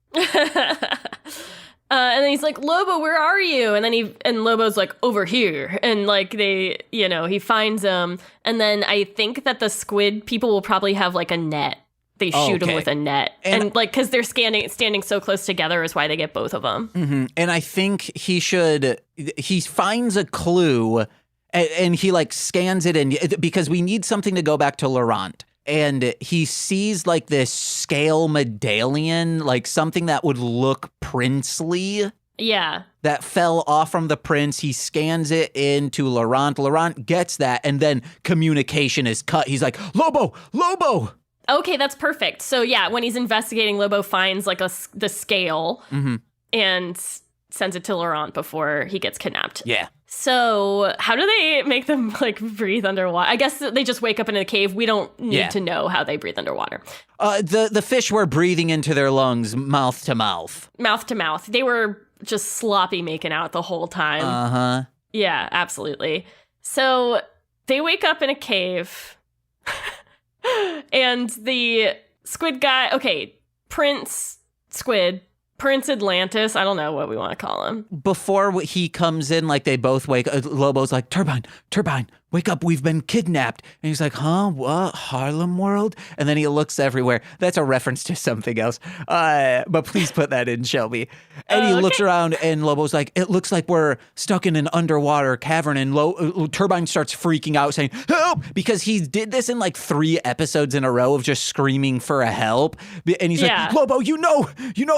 And then he's like, Lobo, where are you? And then Lobo's like, over here. And like he finds him. And then I think that the squid people will probably have like a net. They shoot him with a net. And like, because they're standing so close together is why they get both of them. Mm-hmm. And I think he finds a clue and he like scans it in because we need something to go back to Laurent. And he sees like this scale medallion, like something that would look princely. Yeah. That fell off from the prince. He scans it into Laurent. Laurent gets that, and then communication is cut. He's like, Lobo! Okay, that's perfect. So yeah, when he's investigating, Lobo finds like the scale and sends it to Laurent before he gets kidnapped. Yeah. So how do they make them like breathe underwater? I guess they just wake up in a cave. We don't need to know how they breathe underwater. The fish were breathing into their lungs, mouth to mouth. Mouth to mouth. They were just sloppy making out the whole time. Uh-huh. Yeah, absolutely. So they wake up in a cave and the squid guy, Prince Atlantis, I don't know what we want to call him. Before he comes in, like they both wake up, Lobo's like, Turbine, wake up, we've been kidnapped. And he's like, huh, what, Harlem World? And then he looks everywhere. That's a reference to something else. But please put that in, Shelby. And he looks around and Lobo's like, it looks like we're stuck in an underwater cavern. And Turbine starts freaking out saying, help! Because he did this in like 3 episodes in a row of just screaming for a help. And he's like, Lobo, you know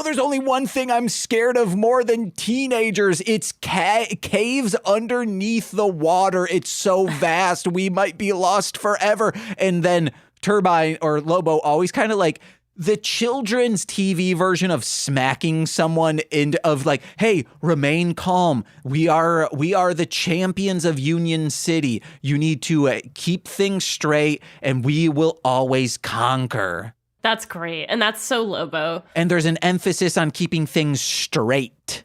there's only one thing I'm scared of more than teenagers. It's caves underneath the water. It's so vast. We might be lost forever. And then Turbine or Lobo always kind of like the children's TV version of smacking someone of like, hey, remain calm. We are the champions of Union City. You need to keep things straight and we will always conquer. That's great. And that's so Lobo. And there's an emphasis on keeping things straight.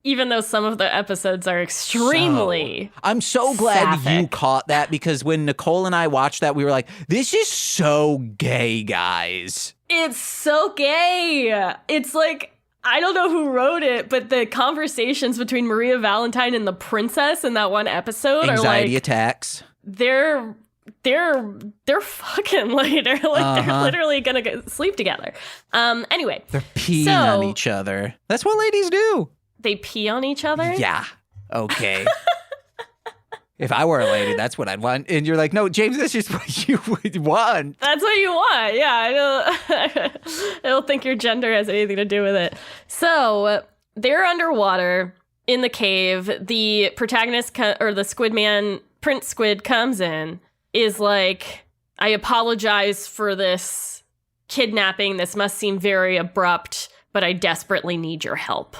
Even though some of the episodes are extremely I'm so glad sapphic. You caught that, because when Nicole and I watched that, we were like, this is so gay, guys. It's so gay. It's like, I don't know who wrote it, but the conversations between Maria Valentine and the princess in that one episode Anxiety are like attacks. They're fucking later. Like they're literally gonna sleep together. Anyway, they're peeing on each other. That's what ladies do. They pee on each other? Yeah. Okay. If I were a lady, that's what I'd want. And you're like, no, James, that's just what you would want. That's what you want. Yeah. I don't think your gender has anything to do with it. So they're underwater in the cave. The protagonist or the squid man, Prince Squid, comes in, is like, I apologize for this kidnapping. This must seem very abrupt, but I desperately need your help.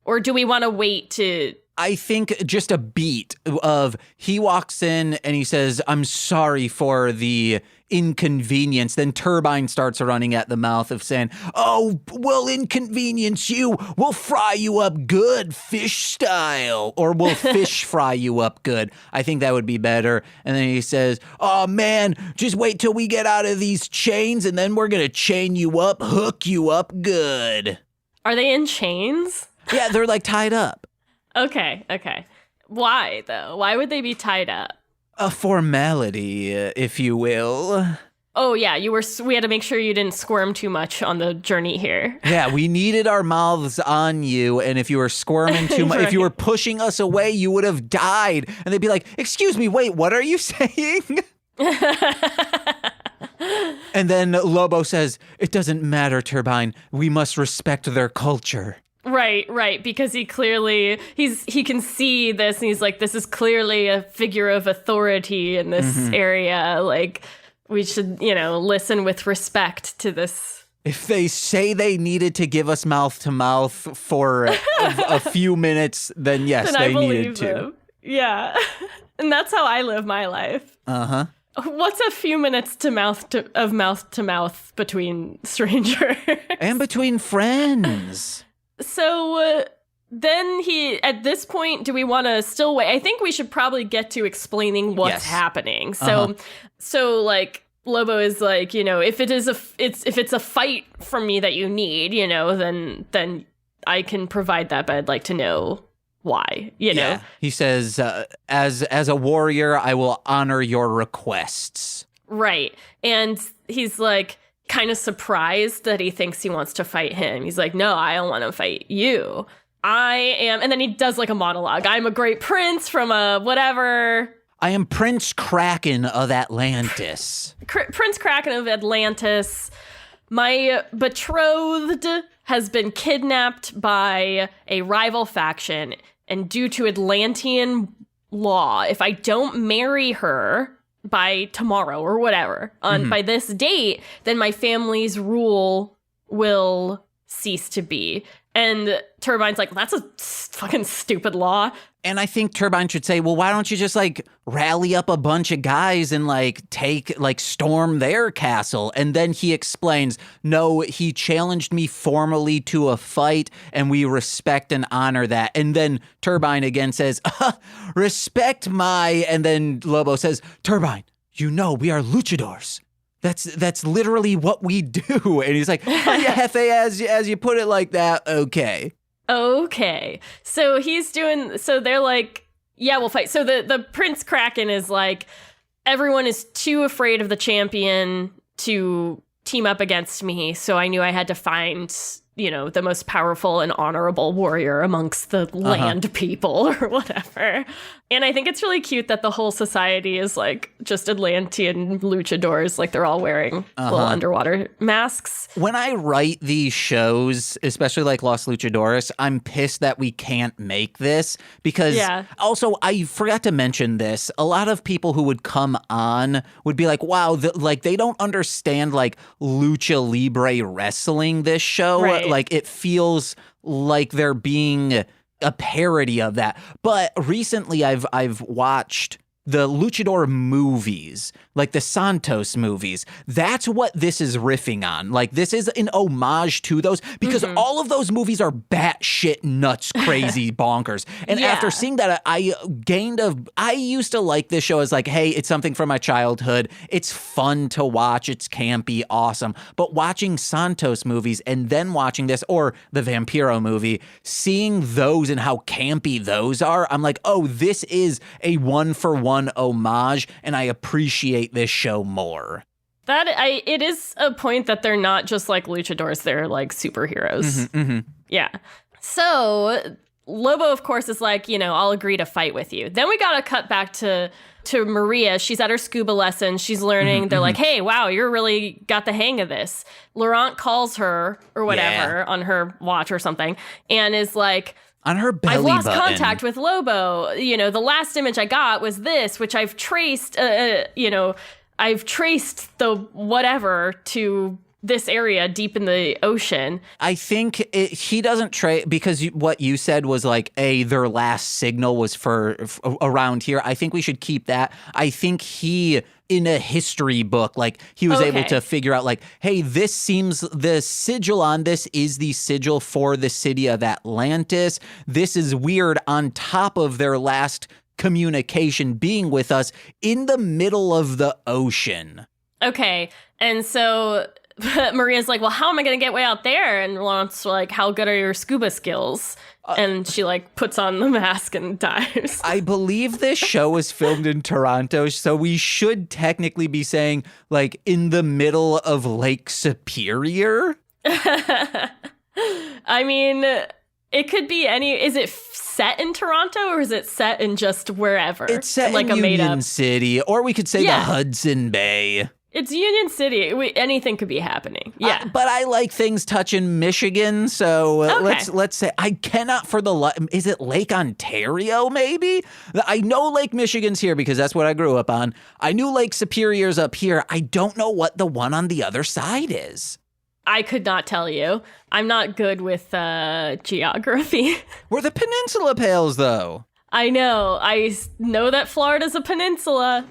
Or do we want to wait to... I think just a beat of he walks in and he says, I'm sorry for the inconvenience. Then Turbine starts running at the mouth of saying, oh, we'll inconvenience you. We'll fry you up good, fish style. Or we'll fish fry you up good. I think that would be better. And then he says, oh, man, just wait till we get out of these chains and then we're going to chain you up, hook you up good. Are they in chains? Yeah, they're like tied up. Okay. Why, though? Why would they be tied up? A formality, if you will. Oh, yeah, we had to make sure you didn't squirm too much on the journey here. Yeah, we needed our mouths on you, and if you were squirming too much, if you were pushing us away, you would have died. And they'd be like, excuse me, wait, what are you saying? And then Lobo says, it doesn't matter, Turbine. We must respect their culture. Right, because he can see this, and he's like, this is clearly a figure of authority in this area. Like, we should, listen with respect to this If they say they needed to give us mouth to mouth for a few minutes, then yes, Then they I believe needed to. them. Yeah. And that's how I live my life. Uh-huh. What's a few minutes mouth to mouth between strangers? And between friends. So then at this point, do we want to still wait? I think we should probably get to explaining what's happening. So like Lobo is like, if it's a fight from me that you need, then I can provide that, but I'd like to know why, know? He says, as a warrior, I will honor your requests. Right. And he's like kind of surprised that he thinks he wants to fight him. He's like, no, I don't want to fight you. I am. And then he does like a monologue. I'm a great prince from a whatever. I am Prince Kraken of Atlantis. Prince Kraken of Atlantis. My betrothed has been kidnapped by a rival faction. And due to Atlantean law, if I don't marry her by tomorrow or whatever, by this date, then my family's rule will cease to be. And Turbine's like, that's a fucking stupid law. And I think Turbine should say, well, why don't you just rally up a bunch of guys and storm their castle? And then he explains, no, he challenged me formally to a fight and we respect and honor that. And then Turbine again says, respect and then Lobo says, Turbine, we are luchadors. That's literally what we do. And he's like, oh, yeah, Hefe, as you put it like that, okay. Okay. So they're like, yeah, we'll fight. So the Prince Kraken is like, everyone is too afraid of the champion to team up against me. So I knew I had to find, the most powerful and honorable warrior amongst the land people or whatever. And I think it's really cute that the whole society is like just Atlantean luchadors, like they're all wearing little underwater masks. When I write these shows, especially like Los Luchadores, I'm pissed that we can't make this because also I forgot to mention this. A lot of people who would come on would be like, wow, they don't understand like lucha libre wrestling, this show. Right. Like it feels like they're being a parody of that. But recently I've watched the luchador movies, like the Santos movies. That's what this is riffing on. Like this is an homage to those because all of those movies are batshit nuts, crazy bonkers. And after seeing that, I used to like this show as like, hey, it's something from my childhood. It's fun to watch. It's campy, awesome. But watching Santos movies and then watching this or the Vampiro movie, seeing those and how campy those are, I'm like, oh, this is a one-for-one homage, and I appreciate this show more. It is a point that they're not just like luchadors, they're like superheroes. Yeah. So Lobo, of course, is like, I'll agree to fight with you. Then we got to cut back to Maria. She's at her scuba lesson. She's learning. They're like, hey, wow, you're really got the hang of this. Laurent calls her or whatever on her watch or something and is like, on her belly I've lost button. contact with Lobo. The last image I got was this, which I've traced, I've traced the whatever to this area deep in the ocean. I think he doesn't because what you said was like, their last signal was for around here. I think we should keep that. I think he, in a history book, like he was able to figure out like, hey, this seems the sigil on this is the sigil for the city of Atlantis. This is weird on top of their last communication being with us in the middle of the ocean. Okay. And so Maria's like, well, how am I going to get way out there? And Laurent's like, how good are your scuba skills? And she like puts on the mask and dives. I believe this show was filmed in Toronto, so we should technically be saying like in the middle of Lake Superior. I mean, it could be is it set in Toronto or is it set in just wherever? It's set like in a made Union up City, or we could say the Hudson Bay. It's Union City. Anything could be happening. Yeah. But I like things touching Michigan, so let's say I cannot for the is it Lake Ontario maybe? I know Lake Michigan's here because that's what I grew up on. I knew Lake Superior's up here. I don't know what the one on the other side is. I could not tell you. I'm not good with geography. We're the Peninsula Pales, though. I know. I know that Florida's a peninsula.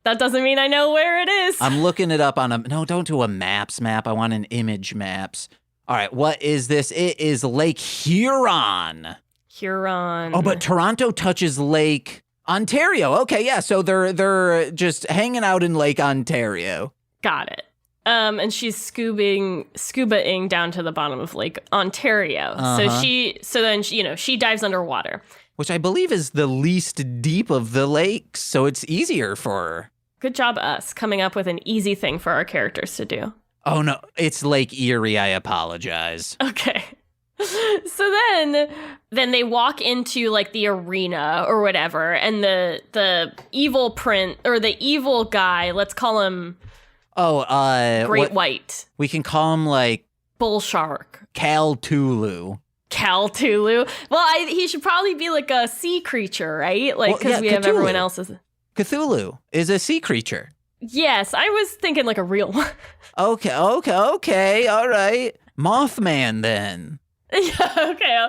That doesn't mean I know where it is. I'm looking it up on a... No, don't do a maps map. I want an image maps. All right, what is this? It is Lake Huron. Huron. Oh, but Toronto touches Lake Ontario. Okay, yeah, so they're just hanging out in Lake Ontario. Got it. And she's scuba-ing down to the bottom of Lake Ontario. So then she dives underwater. Which I believe is the least deep of the lakes, so it's easier for her. Good job us coming up with an easy thing for our characters to do. Oh no, it's Lake Erie, I apologize. Okay. So then they walk into like the arena or whatever, and the evil the evil guy, let's call him Great White. We can call him like Bull Shark. Cal Tulu. Well, he should probably be like a sea creature, right? Like, because we have Cthulhu. everyone else's. Cthulhu is a sea creature. Yes, I was thinking like a real one. Okay, all right. Mothman then. Yeah, okay.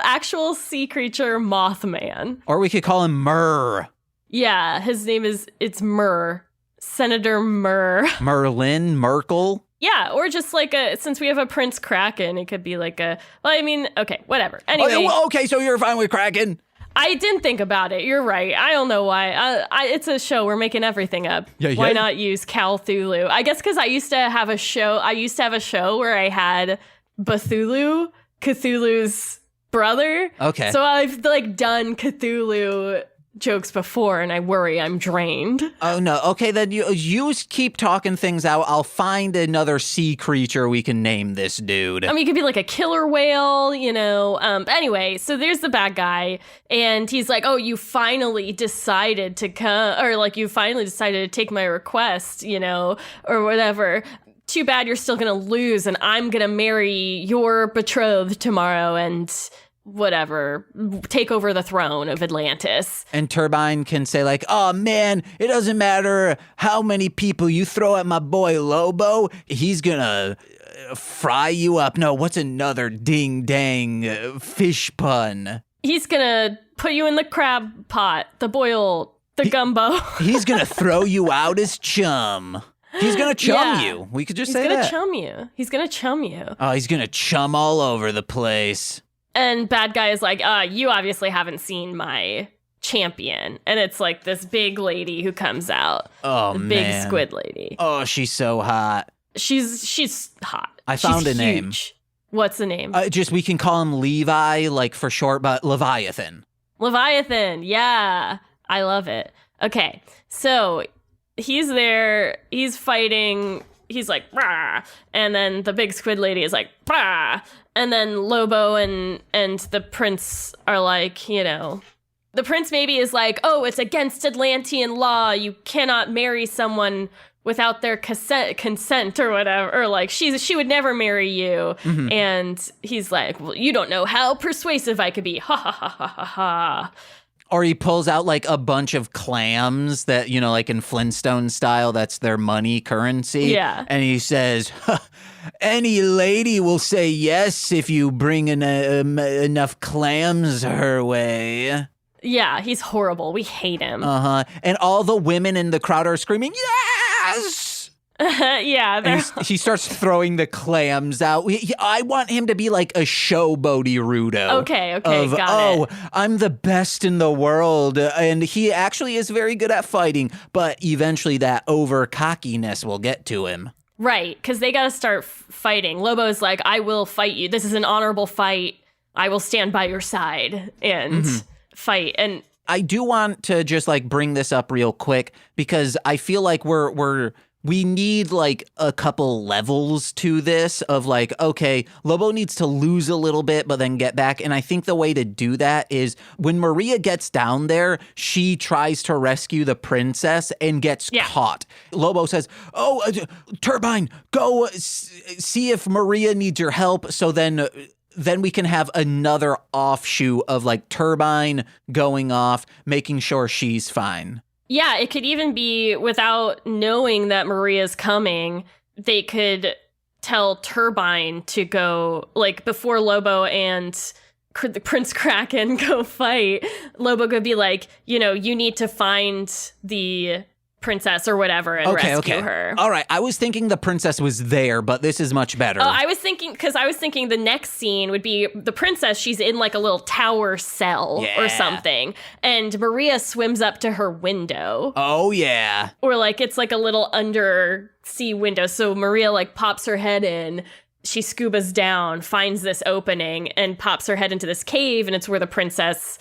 Actual sea creature Mothman. Or we could call him Murr. Yeah, his name it's Murr. Senator Murr. Merlin, Merkel. Yeah, or just like since we have a Prince Kraken, it could be like okay, whatever. Anyway. Okay, so you're fine with Kraken? I didn't think about it. You're right. I don't know why. It's a show. We're making everything up. Yeah. Why not use Cal Thulu? I guess because I used to have a show where I had Bethulu, Cthulhu's brother. Okay. So I've like done Cthulhu jokes before, and I worry I'm drained. Oh no. Okay, then you keep talking things out. I'll find another sea creature we can name this dude. I mean, it could be like a killer whale, Anyway, so there's the bad guy, and he's like, "Oh, you finally decided to come, or like you finally decided to take my request, or whatever. Too bad you're still gonna lose, and I'm gonna marry your betrothed tomorrow, and." Whatever, take over the throne of Atlantis. And Turbine can say like, oh man, it doesn't matter how many people you throw at my boy Lobo, he's gonna fry you up. No, what's another ding-dang fish pun? He's gonna put you in the crab pot, the gumbo. He's gonna throw you out as chum. He's gonna chum you. We could just say that. He's gonna chum you. Oh, he's gonna chum all over the place. And bad guy is like, you obviously haven't seen my champion. And it's like this big lady who comes out. Oh, man. Big squid lady. Oh, she's so hot. She's hot. I found a name. What's the name? We can call him Levi, like for short, but Leviathan. Leviathan, yeah. I love it. Okay, so he's there. He's fighting. He's like, rah, and then the big squid lady is like, rah. And then Lobo and the prince are like, the prince maybe is like, oh, it's against Atlantean law. You cannot marry someone without their consent or whatever. Or like, she would never marry you. Mm-hmm. And he's like, well, you don't know how persuasive I could be. Ha ha ha ha ha ha. Or he pulls out like a bunch of clams that, like in Flintstone style, that's their money currency. Yeah. And he says, any lady will say yes if you bring enough clams her way. Yeah, he's horrible. We hate him. Uh-huh. And all the women in the crowd are screaming, yes! Yeah. And he starts throwing the clams out. I want him to be like a showboaty Rudo. Okay, got it. I'm the best in the world. And he actually is very good at fighting, but eventually that over cockiness will get to him. Right, because they got to start fighting. Lobo's like, I will fight you. This is an honorable fight. I will stand by your side and fight. And I do want to just like bring this up real quick because I feel like we need like a couple levels to this of like, okay, Lobo needs to lose a little bit, but then get back. And I think the way to do that is when Maria gets down there, she tries to rescue the princess and gets caught. Lobo says, Turbine, go see if Maria needs your help. So then we can have another offshoot of like Turbine going off, making sure she's fine. Yeah, it could even be without knowing that Maria's coming, they could tell Turbine to go, like, before Lobo and the Prince Kraken go fight, Lobo could be like, you know, you need to find the princess or whatever and rescue her. All right. I was thinking the princess was there, but this is much better. Oh, I was thinking the next scene would be the princess. She's in like a little tower cell or something. And Maria swims up to her window. Oh, yeah. Or like it's like a little undersea window. So Maria like pops her head in. She scubas down, finds this opening and pops her head into this cave. And it's where the princess...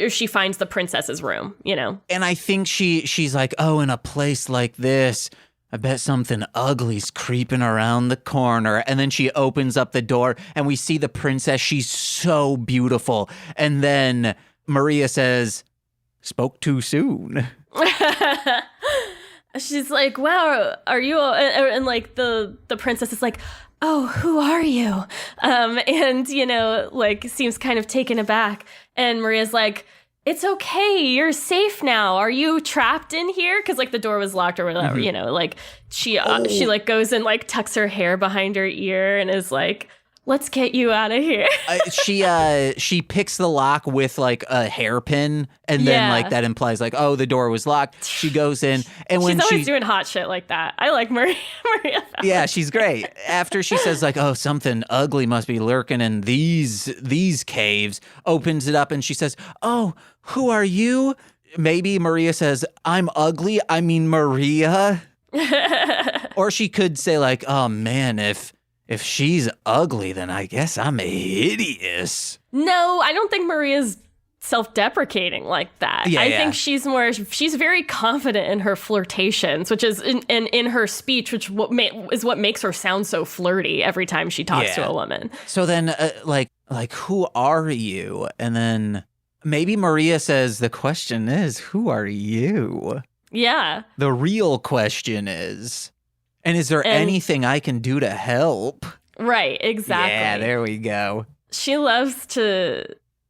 she finds the princess's room, you know? And I think she's like, oh, in a place like this, I bet something ugly's creeping around the corner. And then she opens up the door and we see the princess. She's so beautiful. And then Maria says, spoke too soon. She's like, wow, are you... And like the princess is like, oh, who are you? And, you know, like seems kind of taken aback. And Maria's like, it's okay. You're safe now. Are you trapped in here? Because like the door was locked or whatever, you know, like she like goes and like tucks her hair behind her ear and is like, let's get you out of here. She picks the lock with like a hairpin, and then like that implies like, oh, the door was locked. She goes in, and when she's always doing hot shit like that. I like Maria. Yeah, she's great. After she says like, oh, something ugly must be lurking in these caves, opens it up, and she says, oh, who are you? Maybe Maria says, I'm ugly. I mean Maria. Or she could say like, oh man, if she's ugly, then I guess I'm hideous. No, I don't think Maria's self-deprecating like that. I think she's very confident in her flirtations, which is in her speech, which is what makes her sound so flirty every time she talks to a woman. So then, like, who are you? And then maybe Maria says, the question is, who are you? Yeah. The real question is... and is there anything I can do to help? Right, exactly. Yeah, there we go. She loves to...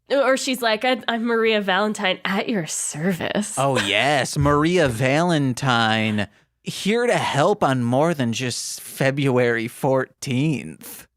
or she's like, I'm Maria Valentine at your service. Oh, yes. Maria Valentine, here to help on more than just February 14th.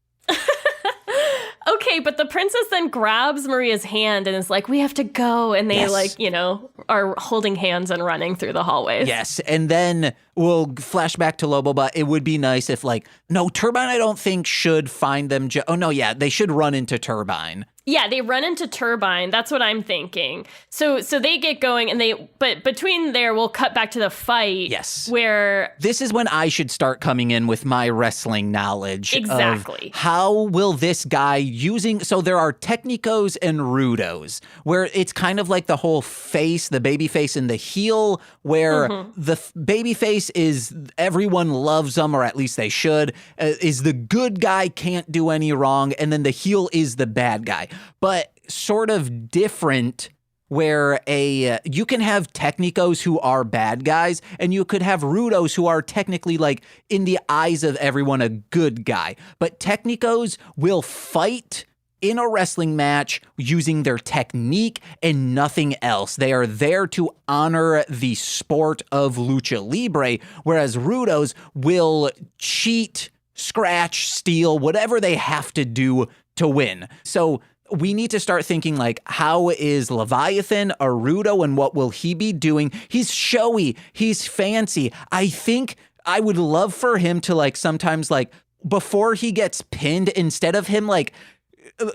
Okay, but the princess then grabs Maria's hand and is like, we have to go. And they like, you know, are holding hands and running through the hallways. Yes. And then we'll flash back to Lobo, but it would be nice if like, no, Turbine I don't think should find them. They should run into Turbine. Yeah, they run into Turbine. That's what I'm thinking. So they get going but between there, we'll cut back to the fight. Yes. Where... this is when I should start coming in with my wrestling knowledge. Exactly. Of how will this guy using... so there are Technicos and Rudos, where it's kind of like the whole face, the baby face and the heel, where the baby face is everyone loves them, or at least they should, is the good guy, can't do any wrong, and then the heel is the bad guy. But sort of different, where you can have Technicos who are bad guys, and you could have Rudos who are technically, like, in the eyes of everyone, a good guy. But Technicos will fight in a wrestling match using their technique and nothing else. They are there to honor the sport of lucha libre, whereas Rudos will cheat, scratch, steal, whatever they have to do to win. So we need to start thinking, like, how is Leviathan a Rudo and what will he be doing? He's showy. He's fancy. I think I would love for him to, like, sometimes, like, before he gets pinned, instead of him, like,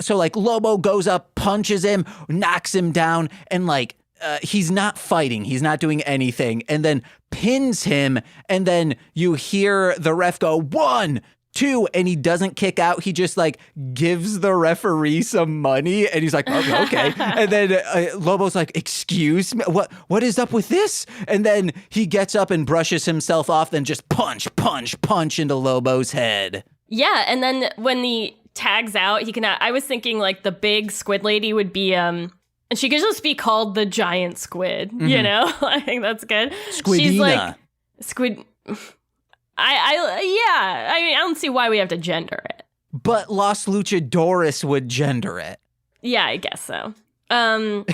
so, like, Lobo goes up, punches him, knocks him down, and, like, he's not fighting. He's not doing anything. And then pins him, and then you hear the ref go, 1, 2, and he doesn't kick out. He just like gives the referee some money, and he's like, oh, okay. And then Lobo's like, excuse me, what is up with this? And then he gets up and brushes himself off, then just punch into Lobo's head. Yeah, and then when he tags out, he can. I was thinking like the big squid lady would be and she could just be called the giant squid. You know, I think that's good. Squidina. She's like squid. I mean, I don't see why we have to gender it. But Los Luchadores would gender it. Yeah, I guess so. I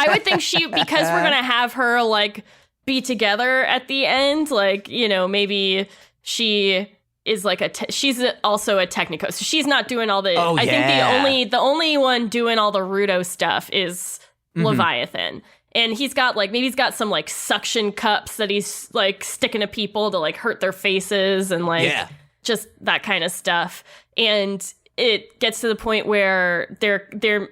would think because we're gonna have her like be together at the end, like, you know, maybe she is like she's also a technico. So she's not doing all the, Oh, I yeah. think the only one doing all the Rudo stuff is Leviathan. And he's got maybe he's got some like suction cups that he's like sticking to people to like hurt their faces and just that kind of stuff. And it gets to the point where they're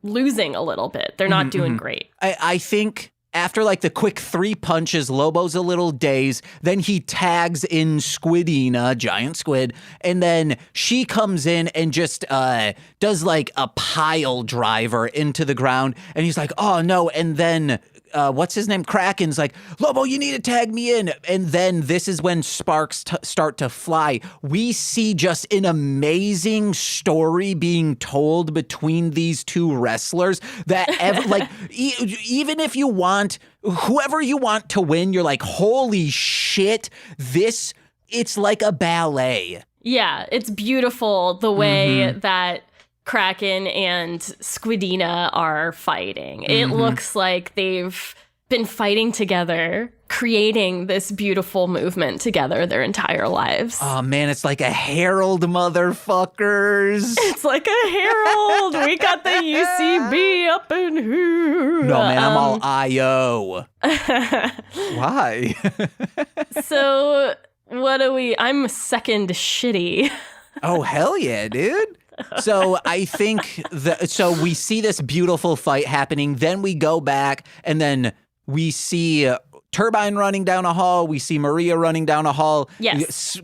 losing a little bit. They're not doing great. I think after like the quick 3 punches, Lobo's a little dazed. Then he tags in Squidina, giant squid, and then she comes in and just does like a pile driver into the ground. And he's like, oh no. And then what's his name? Kraken's like, Lobo, you need to tag me in. And then this is when sparks start to fly. We see just an amazing story being told between these two wrestlers that even if you want whoever you want to win, you're like, holy shit, it's like a ballet. Yeah, it's beautiful the way that Kraken and Squidina are fighting. It looks like they've been fighting together, creating this beautiful movement together their entire lives. Oh man, it's like a herald, motherfuckers. It's like a herald. We got the UCB up in here. No man, I'm all IO. Why? So what do I'm second shitty. Oh hell yeah, dude. So I think so we see this beautiful fight happening. Then we go back and then we see Turbine running down a hall. We see Maria running down a hall,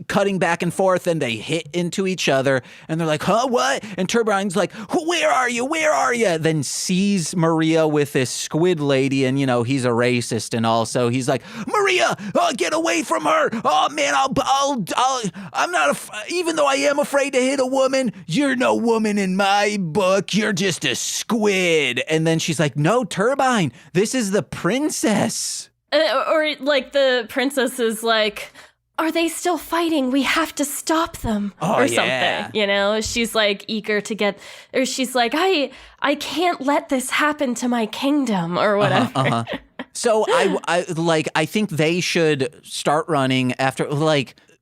cutting back and forth, and they hit into each other. And they're like, huh, what? And Turbine's like, where are you? Where are you? Then sees Maria with this squid lady, and, he's a racist and all. So he's like, Maria, get away from her. Oh, man, I'm not, even though I am afraid to hit a woman, you're no woman in my book. You're just a squid. And then she's like, no, Turbine, this is the princess. Or like the princess is like, are they still fighting? We have to stop them or something, She's like eager to get, or she's like, I can't let this happen to my kingdom or whatever. So I think they should start running after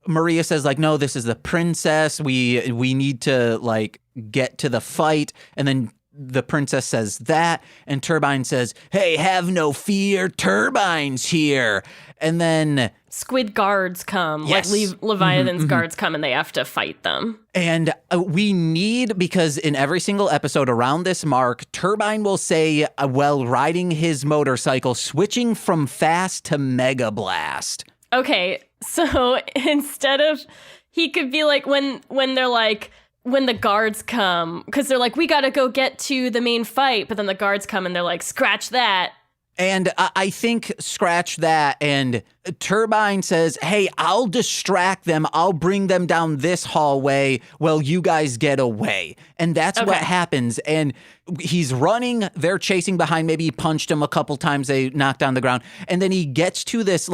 Maria says no, this is the princess. We need to get to the fight. And then the princess says that, and Turbine says, hey, have no fear, Turbine's here. And then squid guards come, Leviathan's guards come, and they have to fight them. And we need, because in every single episode around this mark, Turbine will say, while riding his motorcycle, switching from fast to mega blast. Okay, so instead of, he could be like, when they're like, when the guards come, because they're like, we got to go get to the main fight. But then the guards come and they're like, scratch that. And I think scratch that. And Turbine says, hey, I'll distract them. I'll bring them down this hallway while you guys get away. And that's what happens. And he's running. They're chasing behind. Maybe he punched him a couple times. They knocked down the ground. And then he gets to this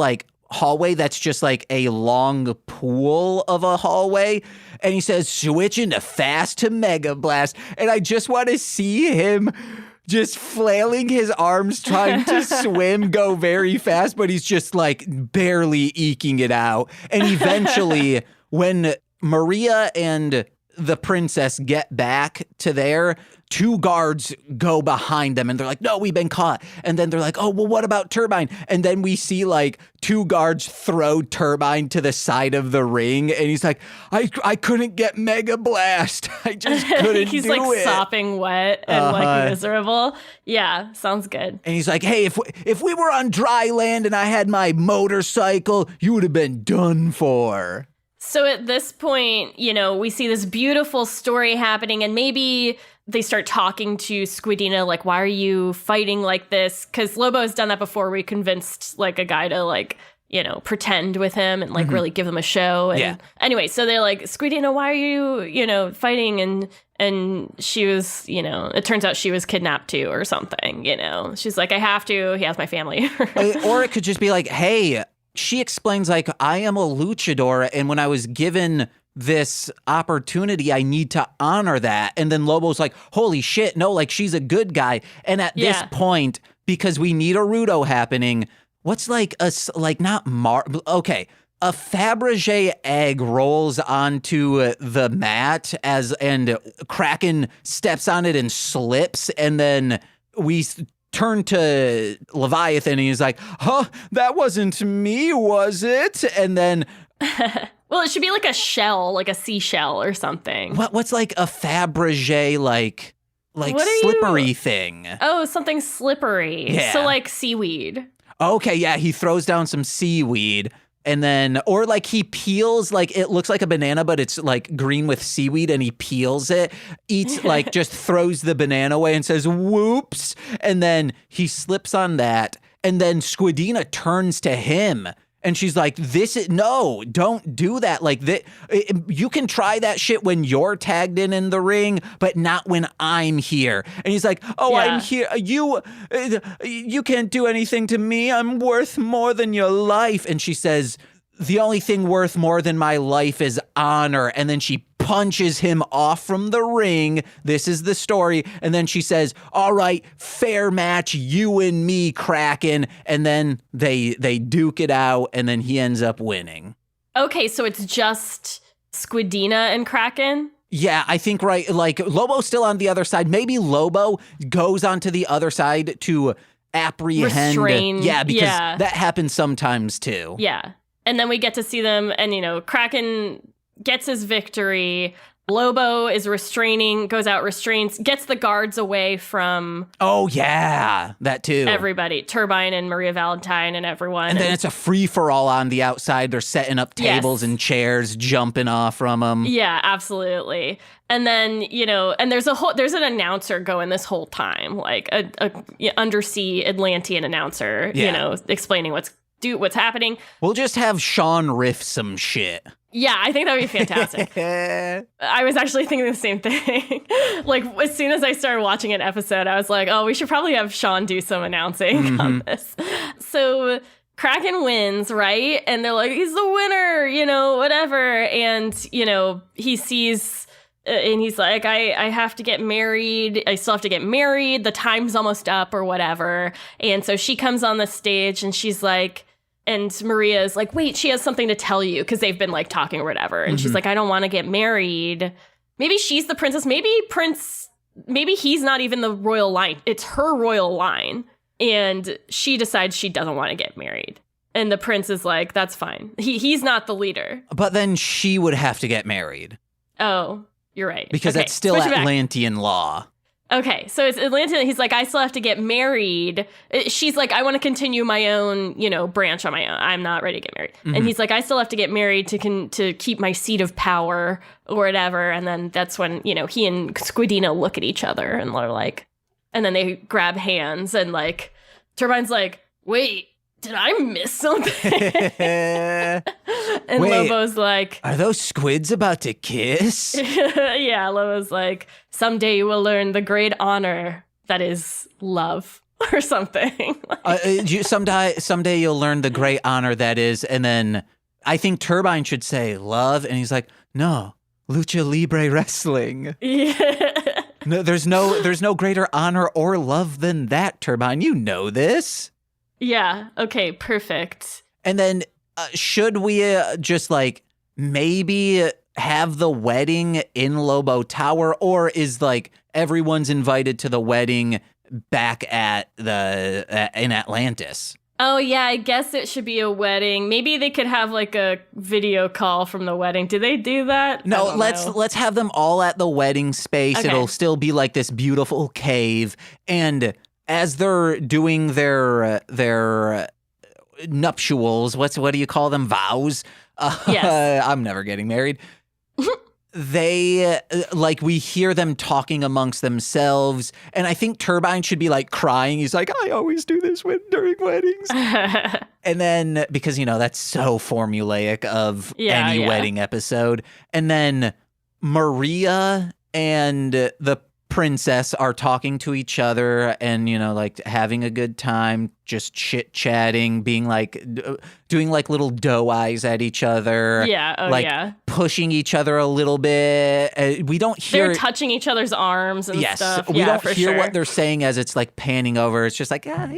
hallway that's just like a long pool of a hallway, and he says, switch into fast to mega blast. And I just want to see him just flailing his arms trying to swim, go very fast, but he's just barely eking it out. And eventually when Maria and the princess get back to there, 2 guards go behind them and they're like, no, we've been caught. And then they're like, oh, well, what about Turbine? And then we see 2 guards throw Turbine to the side of the ring. And he's like, I couldn't get Mega Blast. I just couldn't he's do it. He's sopping wet and miserable. Yeah, sounds good. And he's like, hey, if we were on dry land and I had my motorcycle, you would have been done for. So at this point, we see this beautiful story happening, and maybe they start talking to Squidina, why are you fighting like this? Because Lobo has done that before. We convinced a guy to pretend with him and really give him a show. And anyway, so they're like, Squidina, why are you, fighting? And she was, it turns out she was kidnapped too or something, She's like, I have to. He has my family. Or it could just be hey, she explains I am a luchador, and when I was given this opportunity, I need to honor that. And then Lobo's like, holy shit, no, she's a good guy. And at this point, because we need a Rudo happening, what's okay, a Fabergé egg rolls onto the mat and Kraken steps on it and slips, and then we turn to Leviathan and he's like, "Huh, that wasn't me, was it?" And then well, it should be like a shell, like a seashell or something. what's like a Fabergé like slippery thing? Oh, something slippery. Yeah. So like seaweed. Okay, yeah, he throws down some seaweed. And then, or like he peels, like it looks like a banana, but it's like green with seaweed, and he peels it, eats, like just throws the banana away and says, "Whoops." And then he slips on that. And then Squidina turns to him and she's like, no, don't do that. Like you can try that shit when you're tagged in the ring, but not when I'm here. And he's like, "Oh, yeah. I'm here. You can't do anything to me. I'm worth more than your life." And she says, "The only thing worth more than my life is honor." And then she punches him off from the ring. This is the story. And then she says, "All right, fair match, you and me, Kraken." And then they duke it out, and then he ends up winning. Okay, so it's just Squidina and Kraken? Yeah, I think, right, like Lobo's still on the other side. Maybe Lobo goes onto the other side to apprehend. Restrain. Yeah, because that happens sometimes too. Yeah. And then we get to see them, and, Kraken gets his victory. Lobo is goes out, restrains, gets the guards away from... Oh, yeah, that too. Everybody. Turbine and Maria Valentine and everyone. And then it's a free-for-all on the outside. They're setting up tables and chairs, jumping off from them. Yeah, absolutely. And then, and there's an announcer going this whole time, like a undersea Atlantean announcer, explaining what's happening. We'll just have Sean riff some shit. Yeah, I think that would be fantastic. I was actually thinking the same thing. Like, as soon as I started watching an episode, I was like, oh, we should probably have Sean do some announcing on this. So Kraken wins, right? And they're like, he's the winner, whatever. And, he sees... and he's like, I have to get married. I still have to get married. The time's almost up or whatever. And so she comes on the stage and she's like... And Maria is like, wait, she has something to tell you, because they've been like talking or whatever. And she's like, I don't want to get married. Maybe she's the princess. Maybe he's not even the royal line. It's her royal line. And she decides she doesn't want to get married. And the prince is like, that's fine. He's not the leader. But then she would have to get married. Oh, you're right. Because that's still Atlantean law. Okay, so it's Atlantean. He's like, I still have to get married. She's like, I want to continue my own, branch on my own. I'm not ready to get married. And he's like, I still have to get married to keep my seat of power or whatever. And then that's when, he and Squidina look at each other and they're like, and then they grab hands and like, Turbine's like, wait, did I miss something? And wait, Lobo's like... Are those squids about to kiss? Yeah, Lobo's like, someday you will learn the great honor that is love. Or something. Someday you'll learn the great honor that is... And then I think Turbine should say love. And he's like, no, lucha libre wrestling. Yeah. No, there's no greater honor or love than that, Turbine. You know this. Yeah. Okay. Perfect. And then should we just like maybe have the wedding in Lobo Tower, or is like everyone's invited to the wedding back at in Atlantis? Oh yeah, I guess it should be a wedding. Maybe they could have like a video call from the wedding. Do they do that? No, let's have them all at the wedding space. Okay. It'll still be like this beautiful cave, and as they're doing their nuptials, what do you call them? Vows? Yes. I'm never getting married. They, like, we hear them talking amongst themselves, and I think Turbine should be, like, crying. He's like, I always do this during weddings. And then, because, that's so formulaic of any wedding episode. And then Maria and the princess are talking to each other and, like, having a good time, just chit-chatting, being like, doing like little doe eyes at each other. Yeah, pushing each other a little bit. We don't hear... They're touching each other's arms and stuff. We don't hear what they're saying as it's like panning over. It's just like, ah.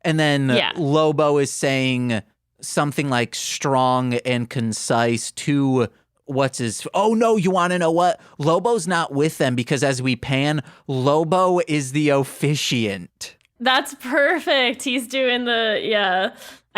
And then Lobo is saying something like strong and concise to oh no, you want to know what? Lobo's not with them because as we pan, Lobo is the officiant. That's perfect. He's doing I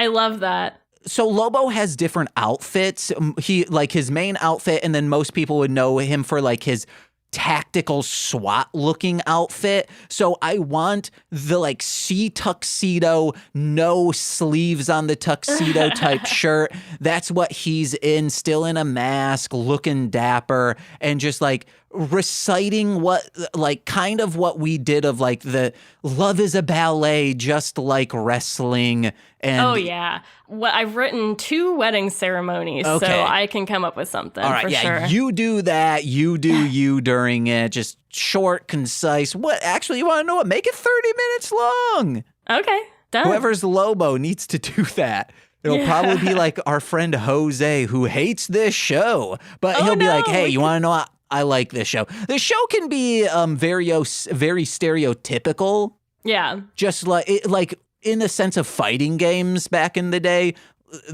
love that. So Lobo has different outfits. He like his main outfit, and then most people would know him for like his tactical SWAT looking outfit. So I want the like sea tuxedo, no sleeves on the tuxedo type shirt. That's what he's in, still in a mask, looking dapper, and just like reciting what like kind of what we did of like the love is a ballet, just like wrestling. And oh yeah, I've written 2 wedding ceremonies, so I can come up with something. All right, for yeah, sure. You do that. You do you during it. Just short, concise. What actually you want to know? What? Make it 30 minutes long. Okay, done. Whoever's Lobo needs to do that. It'll probably be like our friend Jose, who hates this show, but he'll be like, "Hey, you want to know what? I like this show." The show can be very stereotypical. Yeah, just like in the sense of fighting games back in the day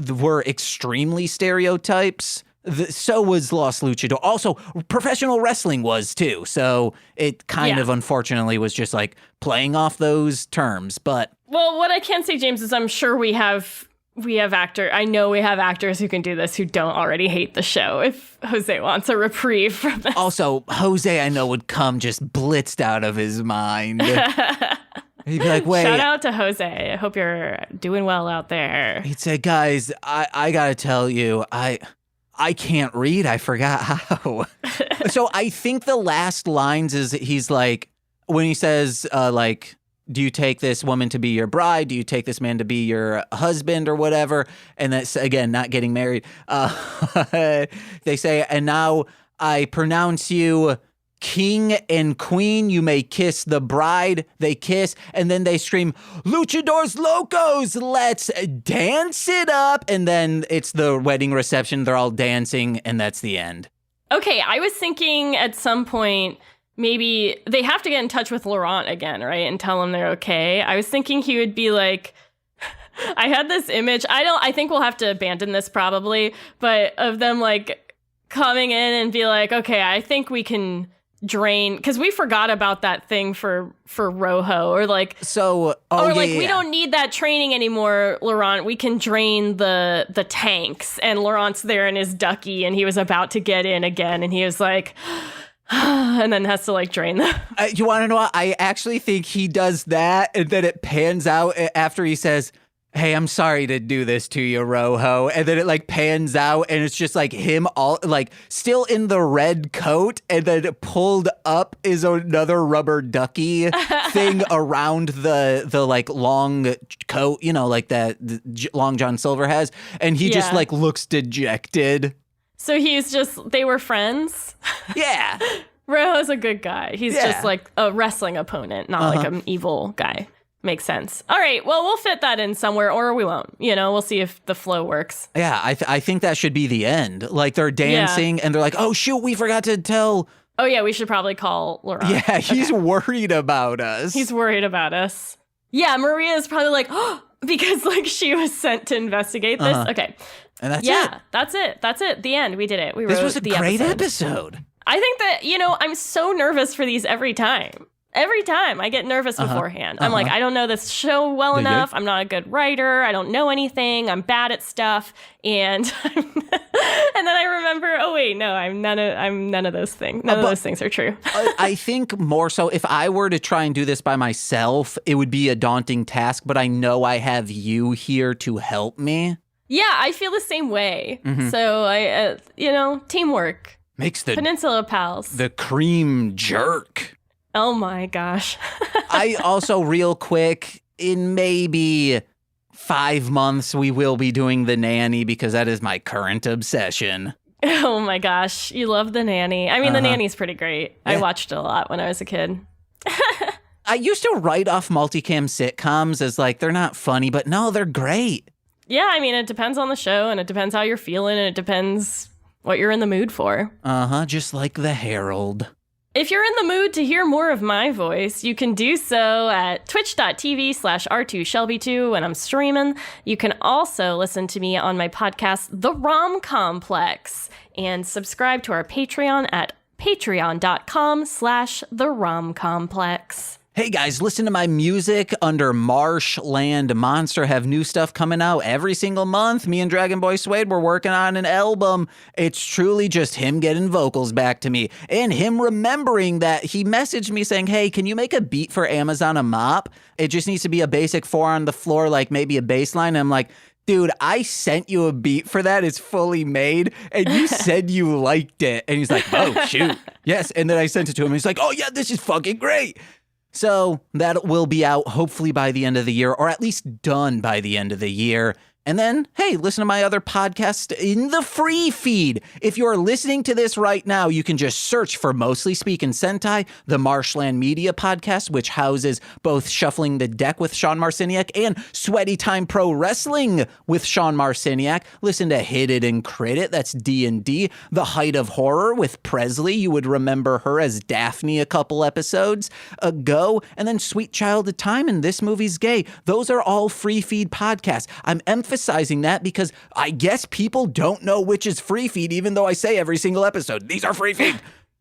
were extremely stereotypes. So was Los Luchadores. Also, professional wrestling was too. So it kind of unfortunately was just like playing off those terms. But well, what I can say, James, is I'm sure we have I know we have actors who can do this who don't already hate the show if Jose wants a reprieve from this. Also, Jose, I know, would come just blitzed out of his mind. He'd be like, wait. Shout out to Jose. I hope you're doing well out there. He'd say, guys, I gotta tell you, I can't read. I forgot how. So I think the last lines is he's like, when he says, like, do you take this woman to be your bride? Do you take this man to be your husband or whatever? And that's, again, not getting married. They say, and now I pronounce you king and queen. You may kiss the bride. They kiss, and then they scream, Luchadores Locos, let's dance it up. And then it's the wedding reception. They're all dancing, and that's the end. Okay, I was thinking at some point, maybe they have to get in touch with Laurent again, right? And tell him they're okay. I was thinking he would be like, I had this image. I think we'll have to abandon this probably, but of them like coming in and be like, okay, I think we can drain, because we forgot about that thing for Rojo, or like, so, we don't need that training anymore, Laurent. We can drain the tanks. And Laurent's there in his ducky, and he was about to get in again, and he was like, and then has to like drain them. You want to know what? I actually think he does that, and then it pans out after he says, hey, I'm sorry to do this to you, Rojo. And then it like pans out, and it's just like him all like still in the red coat, and then pulled up is another rubber ducky thing around the like long coat, you know, like that Long John Silver has. And he just like looks dejected. So they were friends? Yeah. Rojo's a good guy. He's just like a wrestling opponent, not like an evil guy. Makes sense. All right. Well, we'll fit that in somewhere, or we won't. You know, we'll see if the flow works. Yeah, I think that should be the end. Like they're dancing and they're like, oh, shoot, we forgot to tell. Oh, yeah, we should probably call Laurent. Yeah, he's worried about us. He's worried about us. Yeah, Maria's probably like, oh, because like she was sent to investigate this. Okay. And that's it. That's it. That's it. The end. We did it. This was a great episode. I think that, you know, I'm so nervous for these every time. Every time I get nervous beforehand. I'm like, I don't know this show well enough. I'm not a good writer. I don't know anything. I'm bad at stuff. And and then I remember, oh wait, no, I'm none of those things. None of those things are true. I think more so if I were to try and do this by myself, it would be a daunting task, but I know I have you here to help me. Yeah, I feel the same way. So I teamwork makes the Peninsula Pals. The cream jerk. Oh my gosh. I also, real quick, in maybe 5 months, we will be doing The Nanny because that is my current obsession. Oh my gosh. You love The Nanny. I mean, The Nanny's pretty great. Yeah. I watched it a lot when I was a kid. I used to write off multicam sitcoms as like, they're not funny, but no, they're great. Yeah, I mean, it depends on the show, and it depends how you're feeling, and it depends what you're in the mood for. Just like The Herald. If you're in the mood to hear more of my voice, you can do so at twitch.tv/R2Shelby2 when I'm streaming. You can also listen to me on my podcast, The Rom Complex, and subscribe to our Patreon at patreon.com/The Rom Complex. Hey guys, listen to my music under Marshland Monster. Have new stuff coming out every single month. Me and Dragon Boy Suede, we're working on an album. It's truly just him getting vocals back to me and him remembering that he messaged me saying, hey, can you make a beat for Amazon a mop? It just needs to be a basic 4 on the floor, like maybe a bass line. And I'm like, dude, I sent you a beat for that. It's fully made. And you said you liked it. And he's like, oh, shoot. Yes. And then I sent it to him. And he's like, oh, yeah, this is fucking great. So that will be out hopefully by the end of the year, or at least done by the end of the year. And then, hey, listen to my other podcast in the free feed. If you're listening to this right now, you can just search for Mostly Speakin' Sentai, the Marshland Media podcast, which houses both Shuffling the Deck with Sean Marciniak and Sweaty Time Pro Wrestling with Sean Marciniak. Listen to Hit It and Crit It, that's D&D. The Height of Horror with Presley. You would remember her as Daphne a couple episodes ago. And then Sweet Child of Time and This Movie's Gay. Those are all free feed podcasts. I'm emphasizing that because I guess people don't know which is free feed, even though I say every single episode, these are free feed.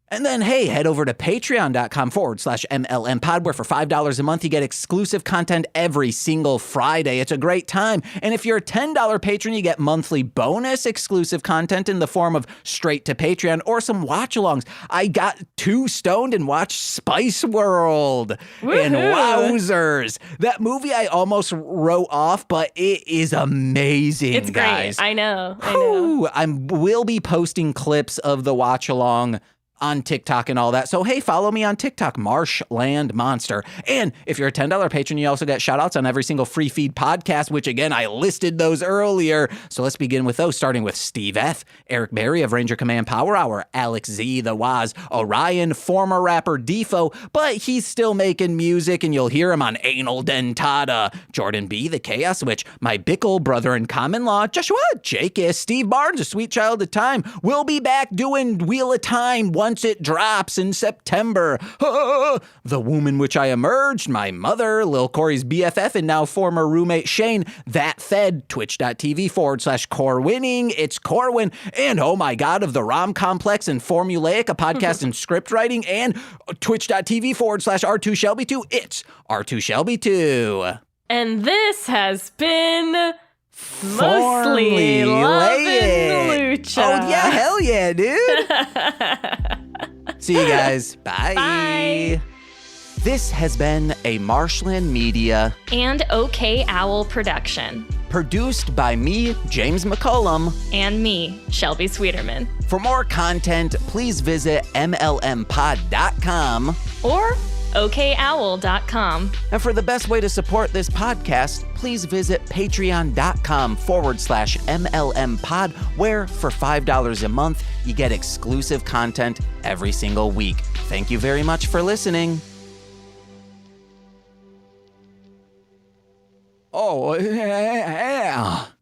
And then, hey, head over to patreon.com/MLMpod, where for $5 a month, you get exclusive content every single Friday. It's a great time. And if you're a $10 patron, you get monthly bonus exclusive content in the form of straight to Patreon or some watch-alongs. I got too stoned and watched Spice World. Woohoo. And wowzers. That movie I almost wrote off, but it is amazing, It's guys. great. I know. Whew. Will be posting clips of the watch-along on TikTok and all that. So, hey, follow me on TikTok, Marshland Monster. And if you're a $10 patron, you also get shout outs on every single free feed podcast, which again, I listed those earlier. So let's begin with those, starting with Steve F., Eric Berry of Ranger Command Power Hour, Alex Z, The Waz, Orion, former rapper Defo, but he's still making music and you'll hear him on Anal Dentata, Jordan B, The Chaos Witch, my Bickle brother in common law, Joshua, Jake S., Steve Barnes, A Sweet Child of Time. We'll be back doing Wheel of Time once it drops in September. The Womb in Which I Emerged, my mother, Lil Corey's BFF, and now former roommate Shane, That Fed, twitch.tv/Corwinning, it's Corwin, and oh my god, of the Rom Complex and Formulaic, a podcast in script writing, and twitch.tv/R2Shelby2, it's R2Shelby2. And this has been Mostly Lovin' Lucha. Oh yeah, hell yeah, dude. See you guys. Bye. Bye. This has been a Marshland Media And OK Owl production. produced by me, James McCollum. And me, Shelby Sweeterman. For more content, please visit MLMpod.com. Or OKOwl.com. And for the best way to support this podcast, please visit patreon.com/MLMpod, where for $5 a month, you get exclusive content every single week. Thank you very much for listening. Oh,